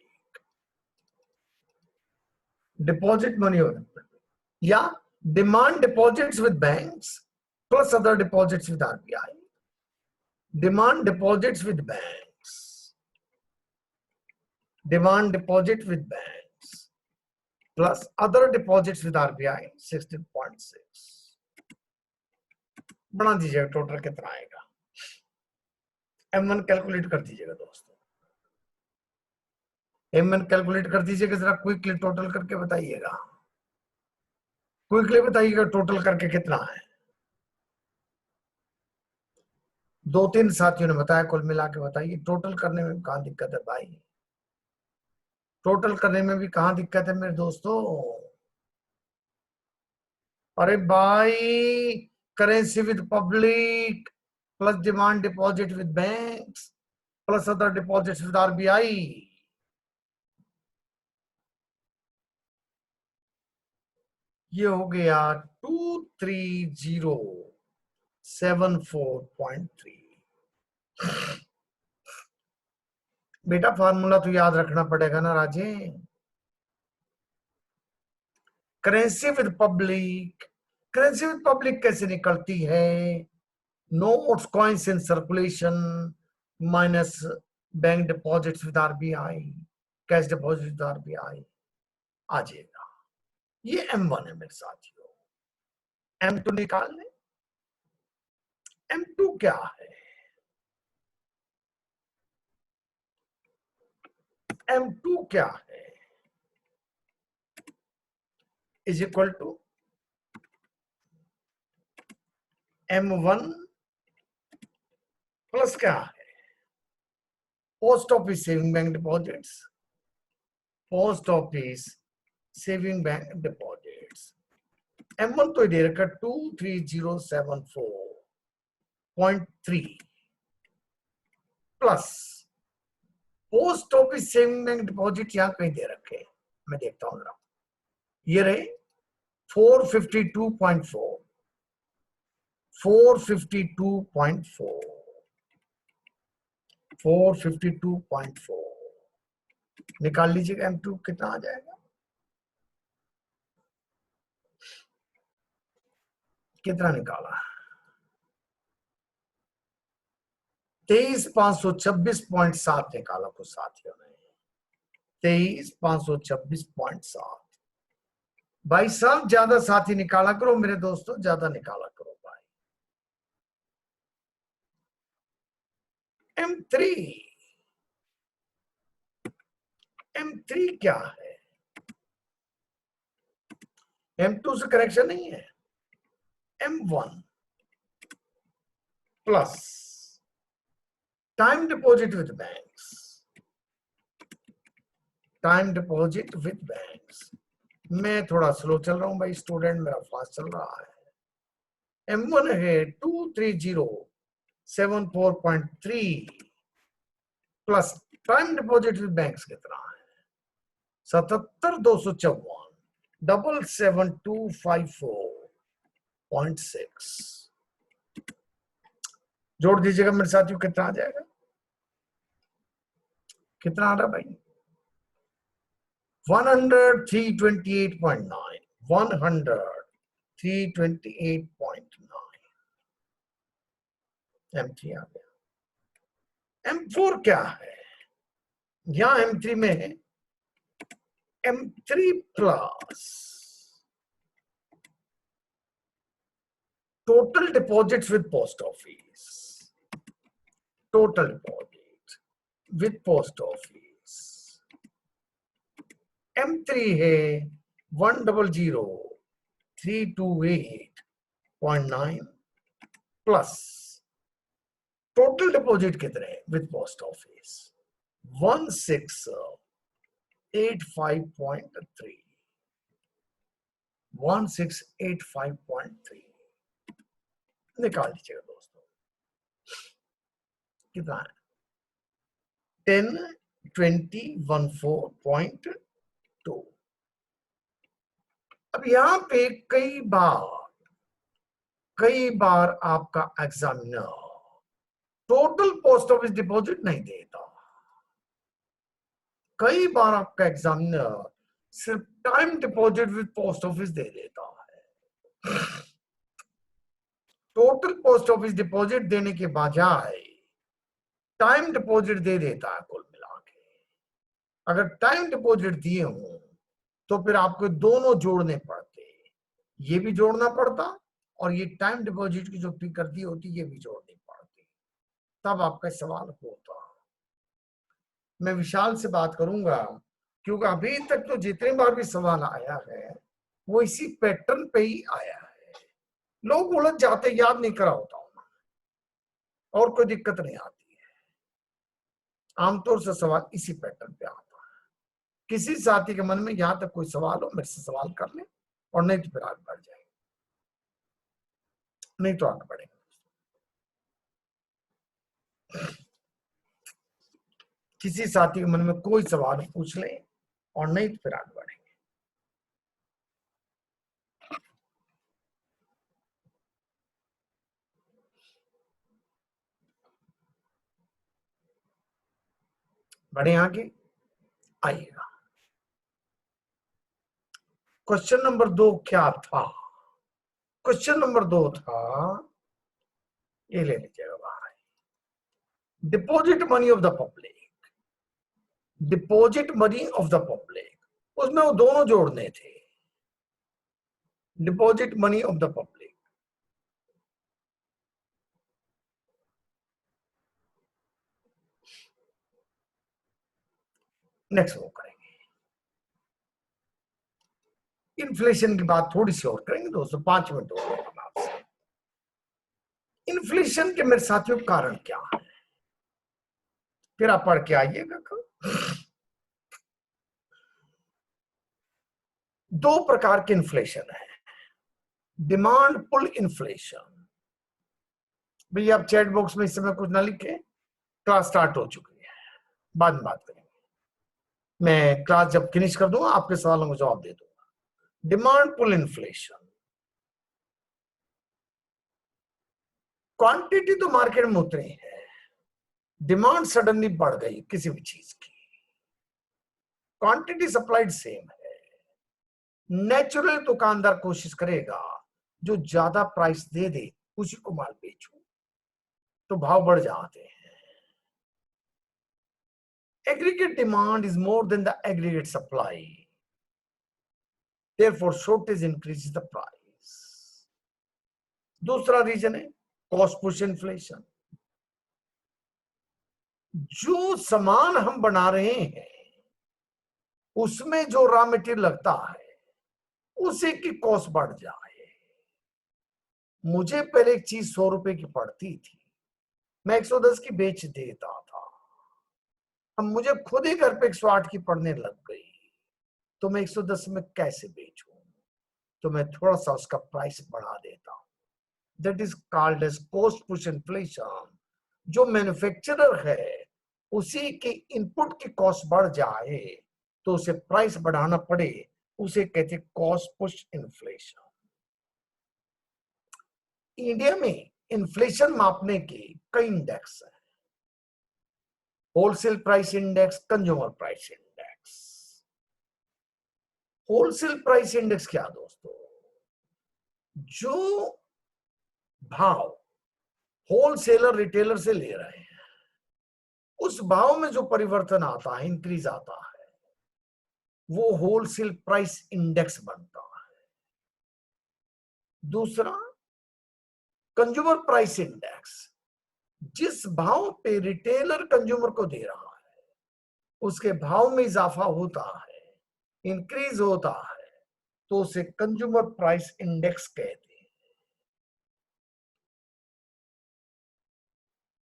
[SPEAKER 1] deposit money with public, या demand deposits with banks plus other deposits with RBI, demand deposits with banks, demand deposit with banks plus other deposits with RBI 16.6। बना दीजिएगा total कितना आएगा। M1 calculate कर दीजिएगा दोस्तों, M1 calculate कर दीजिएगा, जरा क्विकली टोटल करके बताइएगा, क्विकली बताइएगा टोटल करके कितना है। 2-3 साथियों ने बताया, कुल मिला के बताइए। टोटल करने में कहाँ दिक्कत है भाई, टोटल करने में भी कहाँ दिक्कत है मेरे दोस्तों। अरे भाई, currency with public plus demand deposit with banks plus other deposits with RBI, ये हो गया 23074.3। बेटा फार्मूला तो याद रखना पड़ेगा ना Raje. Currency with public, currency with public कैसे निकलती है? Notes coins in circulation minus bank deposits with RBI, cash deposit with RBI आ जाएगा। ये M1 है मेरे साथियों। M2 निकाल लें। M2 क्या है? M2 क्या है? Is equal to M1 plus क्या है? Post office saving bank deposits, post office saving bank deposits. M1 तो दे रखा 23074.3 plus post office saving bank deposit यहां कहीं दे रखे, मैं देखता हूं जरा, ये रहे 452.4, 452.4, 452.4 निकाल लीजिएगा। M2 कितना आ जाएगा? कितना निकाला? 23,526.7 निकाला कुछ साथियों ने, 23,526.7। भाई साहब ज्यादा साथी निकाला करो मेरे दोस्तों, ज्यादा निकाला करो भाई। M3, M3 क्या है? M2 से करेक्शन नहीं है। M1 plus time deposit with banks, time deposit with banks. मैं थोड़ा स्लो चल रहा हूं भाई, स्टूडेंट मेरा फास्ट चल रहा है। M1 है 23074.3 plus time deposit with banks कितना है? 77,254.6 जोड़ दीजिएगा मेरे साथियों, कितना आ जाएगा? कितना आ रहा भाई? 100,328.9, 100,328.9। M3 आ गया। M4 क्या है? यहां M3 में है M3 plus total deposits with post office, total deposit with post office. M3 है 100,328.9 प्लस टोटल डिपॉजिट कितने विद पोस्ट ऑफिस 1685.3 1685.3 निकाल दीजिएगा दोस्तों कितना है 10,20,14.2। अब यहां पे कई बार आपका examiner total post office deposit नहीं देता, कई बार आपका एग्जामिनर सिर्फ time deposit with post office दे देता है। टोटल पोस्ट ऑफिस डिपॉजिट देने के बजाय टाइम डिपॉजिट दे देता है कुल मिला के। अगर टाइम डिपॉजिट दिए हों तो फिर आपको दोनों जोड़ने पड़ते, ये भी जोड़ना पड़ता और ये टाइम डिपॉजिट की जो फी करती होती ये भी जोड़नी पड़ती, तब आपका सवाल होता। मैं विशाल से बात करूंगा क्योंकि अभी तक तो जितनी बार भी सवाल आया है वो इसी पैटर्न पे ही आया है। लोग उलझ जाते, याद नहीं करा होता और कोई दिक्कत नहीं आती है। आमतौर से सवाल इसी पैटर्न पे आता है। किसी साथी के मन में यहां तक कोई सवाल हो मेरे से सवाल कर ले और नहीं तो फिर आगे बढ़ जाएंगे, नहीं तो आगे बढ़ेंगे। किसी साथी के मन में कोई सवाल पूछ ले और नहीं तो फिर आगे बढ़ेंगे। बढ़े आगे आइएगा। क्वेश्चन नंबर 2 क्या था? क्वेश्चन नंबर 2 था, ये ले लीजिएगा बाहर, deposit money of the public. Deposit money of the public, उसमें वो दोनों जोड़ने थे। Deposit money of the public, next वो करेंगे। इन्फ्लेशन की बात थोड़ी सी और करेंगे दोस्तों, 5 मिनट हो गए आपसे। इन्फ्लेशन के मेरे साथियों कारण क्या है, फिर आप पढ़ के आइएगा। 2 प्रकार के इन्फ्लेशन है। डिमांड पुल इन्फ्लेशन, भैया आप चैट बॉक्स में इस समय कुछ ना लिखे, क्लास स्टार्ट हो चुकी है, बाद में बात करेंगे। मैं क्लास जब फिनिश कर दूंगा आपके सवालों को जवाब दे दूंगा। डिमांड पुल इन्फ्लेशन, क्वांटिटी तो मार्केट में उतरी है, डिमांड सडनली बढ़ गई किसी भी चीज की, क्वांटिटी सप्लाइड सेम है। नेचुरल दुकानदार कोशिश करेगा जो ज्यादा प्राइस दे दे उसी को माल बेचूं, तो भाव बढ़ जाते हैं। Aggregate demand is more than the aggregate supply. Therefore, shortage increases the price. दूसरा रीजन है कॉस्ट पुश इन्फ्लेशन। जो सामान हम बना रहे हैं उसमें जो रॉ मटेरियल लगता है उसी की कॉस्ट बढ़ जाए। मुझे पहले एक चीज 100 रुपए की पड़ती थी, मैं 110 की बेच देता था। अब मुझे खुद ही घर पे 108 की पड़ने लग गई, तो मैं 110 में कैसे बेचूं? तो मैं थोड़ा सा उसका प्राइस बढ़ा देता हूं। That is called as cost push inflation. जो मैन्युफैक्चरर है उसी की इनपुट की कॉस्ट बढ़ जाए तो उसे प्राइस बढ़ाना पड़े, उसे कहते हैं कॉस्ट पुश इन्फ्लेशन। इंडिया में इन्फ्लेशन मापने के कई इंडेक्स हैं, wholesale price index, consumer price index. Wholesale price index क्या दोस्तों? जो भाव होलसेलर रिटेलर से ले रहे हैं उस भाव में जो परिवर्तन आता है, इंक्रीज आता है, वो होलसेल प्राइस इंडेक्स बनता है। दूसरा कंज्यूमर प्राइस इंडेक्स, जिस भाव पे रिटेलर कंज्यूमर को दे रहा है उसके भाव में इजाफा होता है, इंक्रीज होता है, तो उसे कंज्यूमर प्राइस इंडेक्स कहते हैं।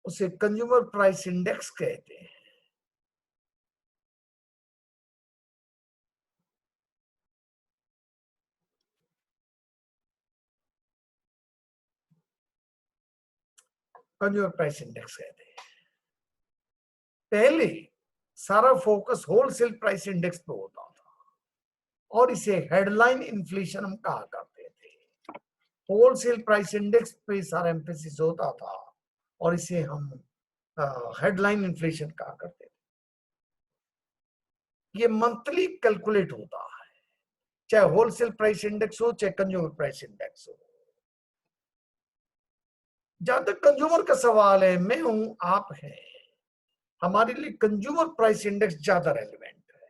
[SPEAKER 1] उसे कंज्यूमर प्राइस इंडेक्स कहते हैं। कंज्यूमर प्राइस इंडेक्स कहते हैं। पहले सारा फोकस होलसेल प्राइस इंडेक्स पे होता था और इसे हेडलाइन इन्फ्लेशन हम कहा करते थे। होलसेल प्राइस इंडेक्स पे सारा एम्फेसिस होता था और इसे हम हेडलाइन इन्फ्लेशन कहा करते थे। ये मंथली कैलकुलेट होता है, चाहे होलसेल प्राइस इंडेक्स हो चाहे कंज्यूमर प्राइस इंडेक्स हो। जहां तक कंज्यूमर का सवाल है, मैं हूं आप हैं, हमारे लिए कंज्यूमर प्राइस इंडेक्स ज्यादा रेलिवेंट है।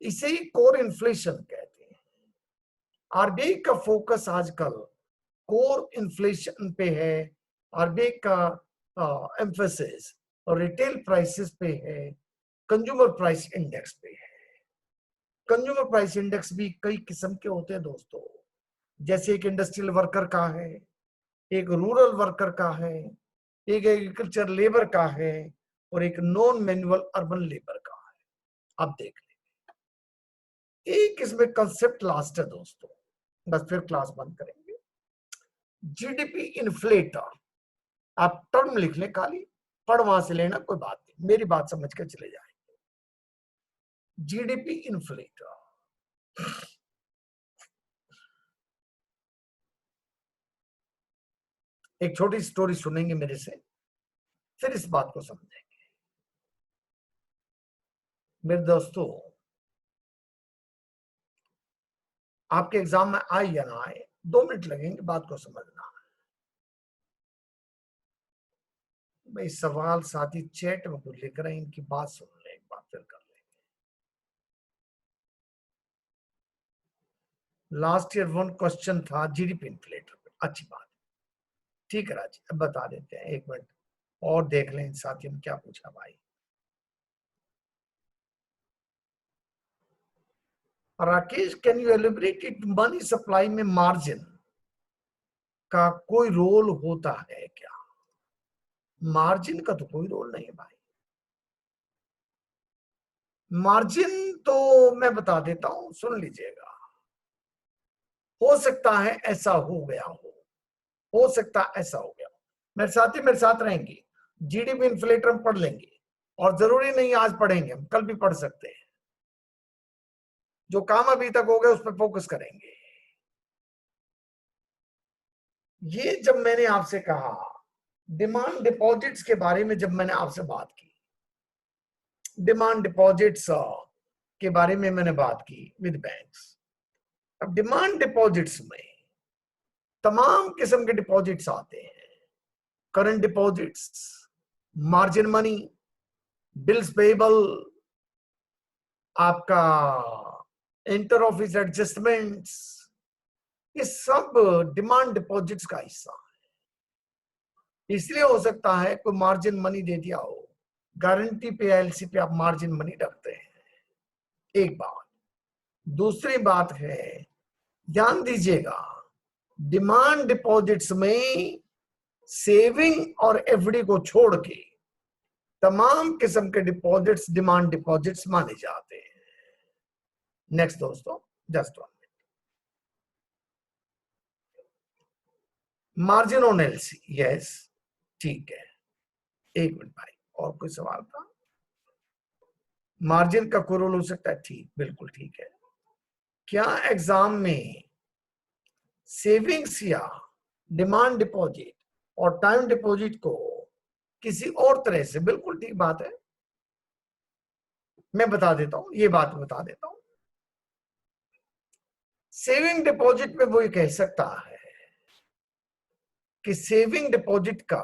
[SPEAKER 1] इसे ही कोर इन्फ्लेशन कहते हैं। आरबीआई का फोकस आजकल कोर इन्फ्लेशन पे है। आरबीआई का एम्फेसिस और रिटेल प्राइसेस पे है, कंज्यूमर प्राइस इंडेक्स पे है। कंज्यूमर प्राइस इंडेक्स भी कई किस्म के होते हैं दोस्तों, जैसे एक इंडस्ट्रियल वर्कर का है, एक रूरल वर्कर का है, एक एग्रीकल्चर लेबर का है और एक नॉन मैनुअल अर्बन लेबर का है। अब देख लें, एक इसमें कंसेप्ट लास्ट है दोस्तों, बस फिर क्लास बंद करेंगे। जीडीपी इन्फ्लेटर, आप टर्म लिख लें, खाली पढ़ वहां से लेना, कोई बात नहीं, मेरी बात समझ के चले जाएंगे। जीडीपी इन्फ्लेटर एक छोटी स्टोरी सुनेंगे मेरे से, फिर इस बात को समझेंगे। मेरे दोस्तों, आपके एग्जाम में आए या ना आए, 2 मिनट लगेंगे बात को समझना। भाई सवाल साथी चैट में कुछ लिख रहे हैं, इनकी बात सुन ले एक बार, फिर कर लेंगे। लास्ट ईयर 1 क्वेश्चन था जीडीपी इन्फ्लेटर पे, अच्छी बात, ठीक है राजी, अब बता देते हैं। 1 मिनट और देख लें साथियों ने क्या पूछा भाई। Rakesh, can you एलिब्रेट it, money supply में मार्जिन का कोई रोल होता है क्या? मार्जिन का तो कोई रोल नहीं है भाई। मार्जिन तो मैं बता देता हूं, सुन लीजिएगा। हो सकता है ऐसा हो सकता है ऐसा हो गया हो। मेरे साथी मेरे साथ रहेंगे, जीडीपी इन्फ्लेटर हम पढ़ लेंगे, और जरूरी नहीं आज पढ़ेंगे, हम कल भी पढ़ सकते हैं। जो काम अभी तक हो गया उस पर फोकस करेंगे। ये जब मैंने आपसे कहा डिमांड डिपॉजिट्स के बारे में, जब मैंने आपसे बात की डिमांड डिपॉजिट्स के बारे में मैंने बात की विद बैंक्स। अब डिमांड डिपॉजिट्स में तमाम किस्म के डिपॉजिट्स आते हैं। Current deposits, margin money, bills payable, आपका इंटर ऑफिस एडजस्टमेंट्स, ये सब डिमांड डिपॉजिट्स का हिस्सा है। इसलिए हो सकता है कोई मार्जिन मनी दे दिया हो, गारंटी पे एलसी पे आप मार्जिन मनी रखते हैं, एक बात। दूसरी बात है, ध्यान दीजिएगा, डिमांड डिपॉजिट्स में सेविंग और एफडी को छोड़ के तमाम किस्म के डिपॉजिट्स डिमांड डिपॉजिट्स माने जाते हैं। नेक्स्ट दोस्तों, just 1 minute. Margin on LC, yes, ठीक है। 1 मिनट भाई, और कोई सवाल था? मार्जिन का कोई रोल हो सकता है, ठीक, बिल्कुल ठीक है। क्या एग्जाम में सेविंग्स या डिमांड डिपॉजिट और टाइम डिपॉजिट को किसी और तरह से, बिल्कुल ठीक बात है, मैं बता देता हूं, ये बात बता देता हूं। सेविंग डिपॉजिट में वो ये कह सकता है कि सेविंग डिपॉजिट का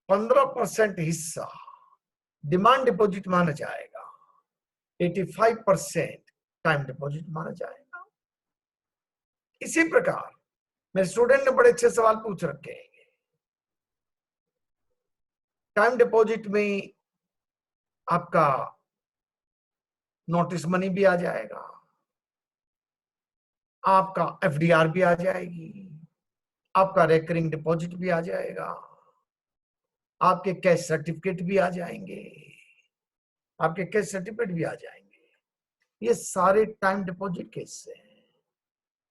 [SPEAKER 1] 15% हिस्सा डिमांड डिपॉजिट माना जाएगा, 85% टाइम डिपॉजिट माना जाएगा। इसी प्रकार मेरे स्टूडेंट ने बड़े अच्छे सवाल पूछ रखे हैं। टाइम डिपॉजिट में आपका नोटिस मनी भी आ जाएगा, आपका एफडीआर भी आ जाएगी, आपका रेकरिंग डिपॉजिट भी आ जाएगा, आपके कैश सर्टिफिकेट भी आ जाएंगे, आपके कैश सर्टिफिकेट भी आ जाएंगे। ये सारे टाइम डिपॉजिट के हिस्से हैं।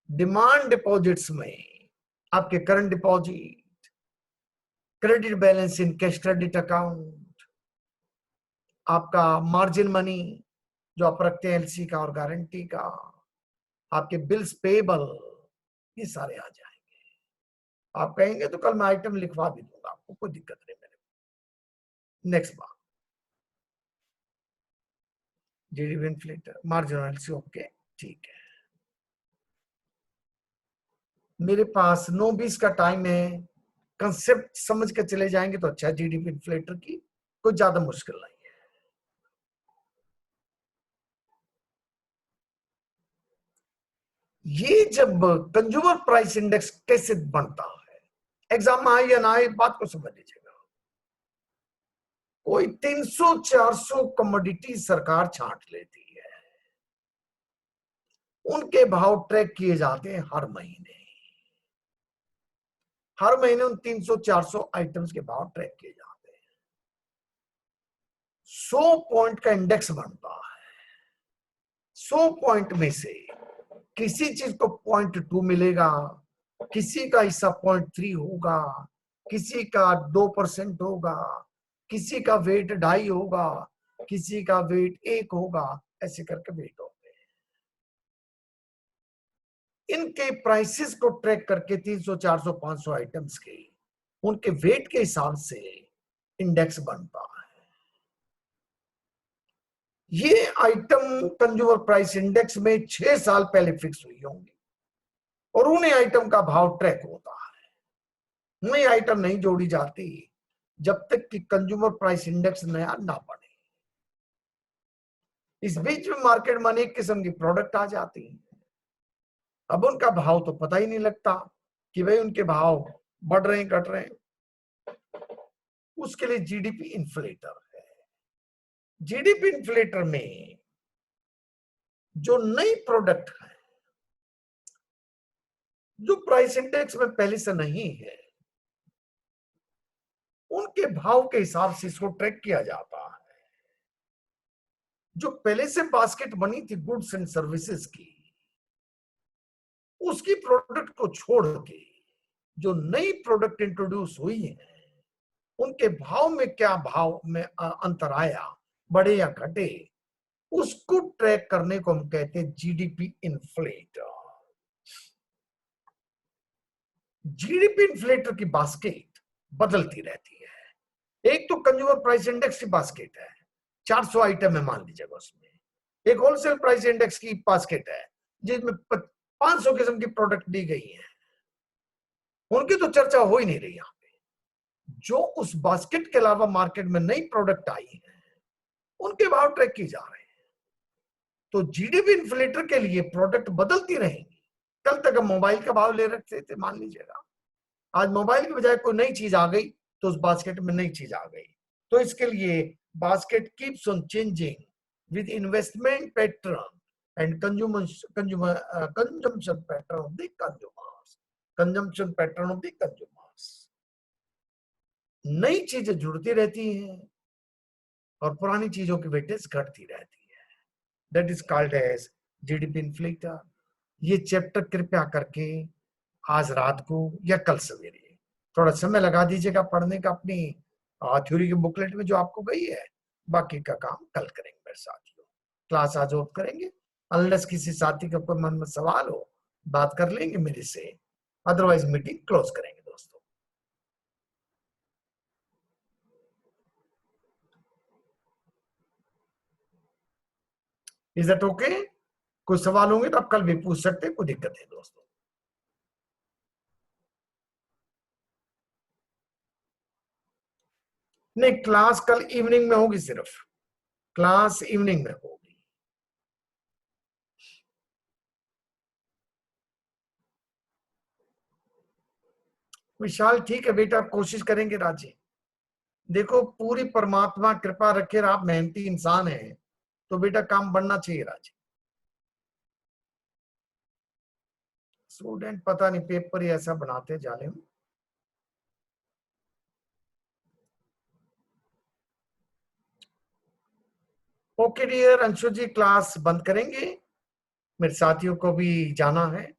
[SPEAKER 1] डिमांड डिपॉजिट्स में आपके current deposit, credit balance in cash credit account, आपका मार्जिन मनी जो आप रखते हैं एलसी का और गारंटी का, आपके बिल्स पेबल, ये सारे आ जाएंगे। आप कहेंगे तो कल मैं आइटम लिखवा भी दूंगा, आपको कोई दिक्कत नहीं मेरे को। नेक्स्ट बात, GDP inflator, margin LC, okay ठीक है। मेरे पास 9:20 का टाइम है, कंसेप्ट समझ के चले जाएंगे तो अच्छा है। जीडीपी इन्फ्लेटर की कोई ज्यादा मुश्किल नहीं है। ये जब कंज्यूमर प्राइस इंडेक्स कैसे बनता है, एग्जाम में आए या ना आए, बात को समझ लीजिएगा। कोई 300-400 कमोडिटी सरकार छांट लेती है, उनके भाव ट्रैक किए जाते हैं हर महीने। हर महीने उन 300-400 आइटम्स के भाव ट्रैक किए जाते हैं। 100 पॉइंट का इंडेक्स बनता है। 100 पॉइंट में से किसी चीज को 0.2 मिलेगा, किसी का हिस्सा 0.3 होगा, किसी का 2% होगा, किसी का वेट 2.5 होगा, किसी का वेट 1 होगा, ऐसे करके वेट होंगे। इनके प्राइसेस को ट्रैक करके 300, 400, 500 आइटम्स के उनके वेट के हिसाब से इंडेक्स बनता है। ये आइटम कंज्यूमर प्राइस इंडेक्स में 6 साल पहले फिक्स हुई होंगी और उन्हें आइटम का भाव ट्रैक होता है। नई आइटम नहीं जोड़ी जाती जब तक कि कंज्यूमर प्राइस इंडेक्स नया ना बने। इस बीच में मार्केट में अनेक किस्म की प्रोडक्ट आ जाती है। अब उनका भाव तो पता ही नहीं लगता कि भाई उनके भाव बढ़ रहे हैं घट रहे हैं। उसके लिए जीडीपी इन्फ्लेटर है। जीडीपी इन्फ्लेटर में जो नई प्रोडक्ट है, जो प्राइस इंडेक्स में पहले से नहीं है, उनके भाव के हिसाब से इसको ट्रैक किया जाता है। जो पहले से बास्केट बनी थी गुड्स एंड सर्विसेज की, उसकी प्रोडक्ट को छोड़ के जो नई प्रोडक्ट इंट्रोड्यूस हुई है, उनके भाव में क्या भाव में अंतर आया, बढ़े या घटे, उसको ट्रैक करने को हम कहते हैं जीडीपी इन्फ्लेटर। जीडीपी इन्फ्लेटर की बास्केट बदलती रहती है। एक तो कंज्यूमर प्राइस इंडेक्स की बास्केट है, 400 आइटम है मान लीजिएगा, उसमें एक होलसेल प्राइस इंडेक्स की बास्केट है जिसमें 500 किस्म की प्रोडक्ट दी गई है। उनकी तो चर्चा हो ही नहीं रही यहाँ पे। जो उस बास्केट के अलावा मार्केट में नई प्रोडक्ट आई है, उनके भाव ट्रैक किए जा रहे हैं। तो जीडीपी इन्फ्लेटर के लिए प्रोडक्ट बदलती रहेंगी। कल तक हम मोबाइल का भाव ले रखते थे मान लीजिएगा, आज मोबाइल की बजाय कोई नई चीज आ गई तो उस बास्केट में नई चीज आ गई। तो इसके लिए basket keeps on changing with investment pattern and consumption pattern of the consumers. Consumption pattern of the consumers. नई चीजें जुड़ती रहती हैं और पुरानी चीजों की वेटेज घटती रहती है। That is called as GDP inflator. ये चैप्टर कृपया करके आज रात को या कल सवेरे थोड़ा समय लगा दीजिएगा पढ़ने का, अपनी थ्योरी की बुकलेट में जो आपको गई है। बाकी का काम कल करेंगे मेरे साथियों। क्लास आज ऑफ करेंगे, अनलेस किसी साथी का कोई मन में सवाल हो बात कर लेंगे मेरे से, अदरवाइज मीटिंग क्लोज करेंगे दोस्तों। Is that okay? कोई सवाल होंगे तो आप कल भी पूछ सकते हैं, कोई दिक्कत नहीं दोस्तों। नहीं, क्लास कल इवनिंग में होगी, सिर्फ क्लास इवनिंग में होगी। विशाल ठीक है बेटा, कोशिश करेंगे राजी। देखो पूरी परमात्मा कृपा रखे, आप मेहनती इंसान हैं तो बेटा काम बढ़ना चाहिए राज। स्टूडेंट पता नहीं पेपर ही ऐसा बनाते जालिम। ओके डियर, अंशु जी क्लास बंद करेंगे, मेरे साथियों को भी जाना है।